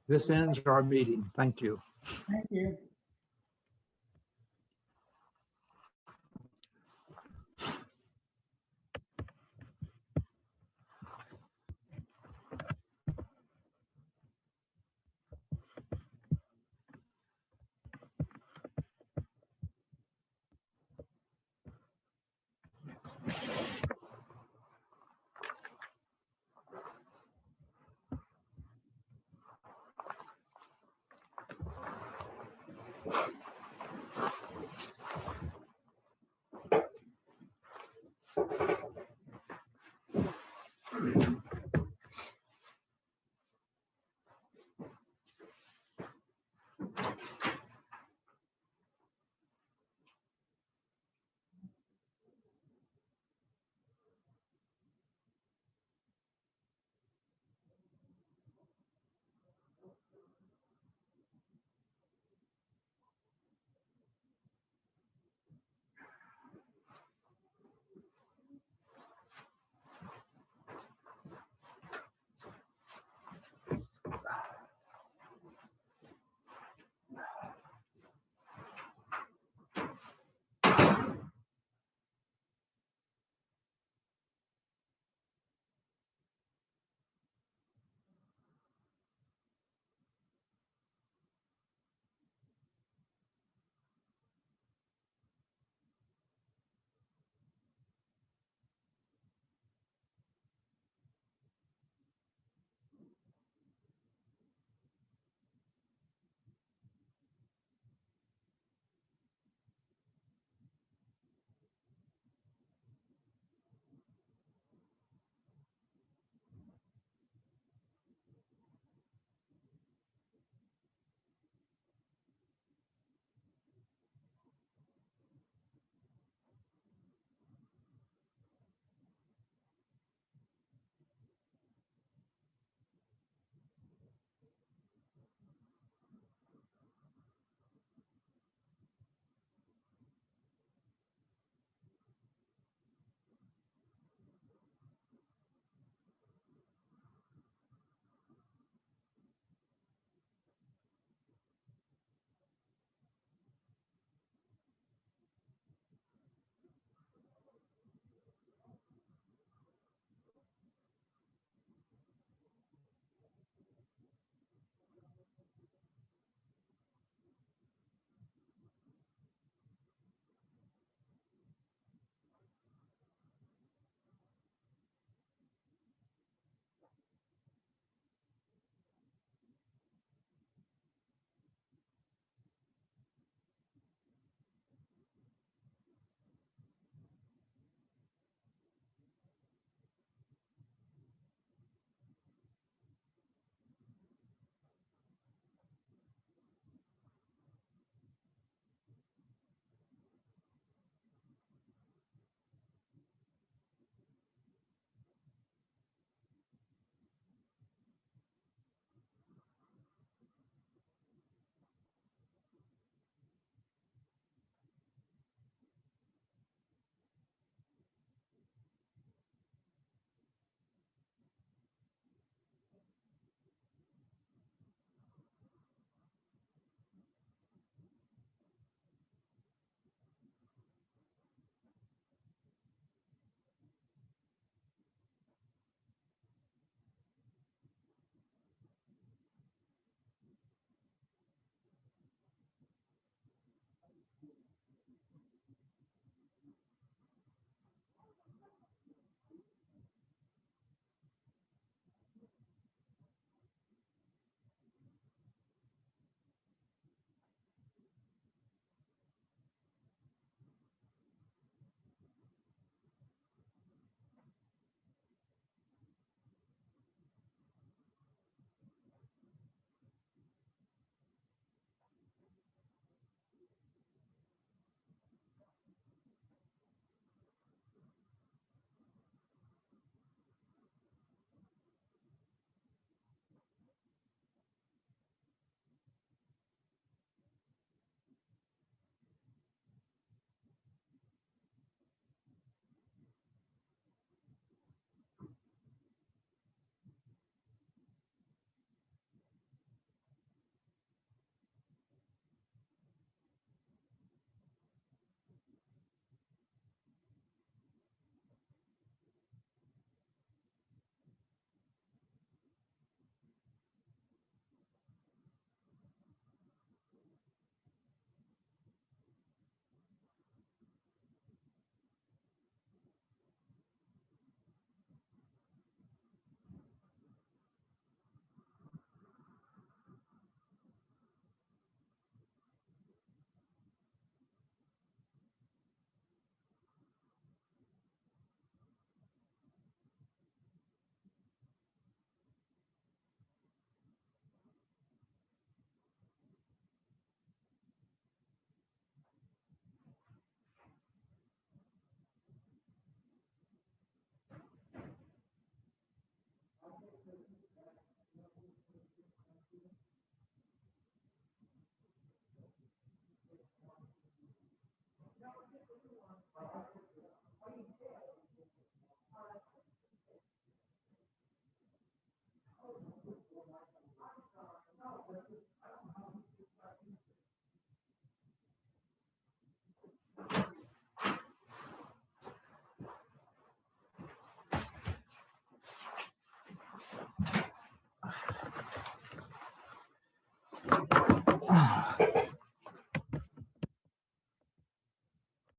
This ends our meeting. Thank you. Thank you.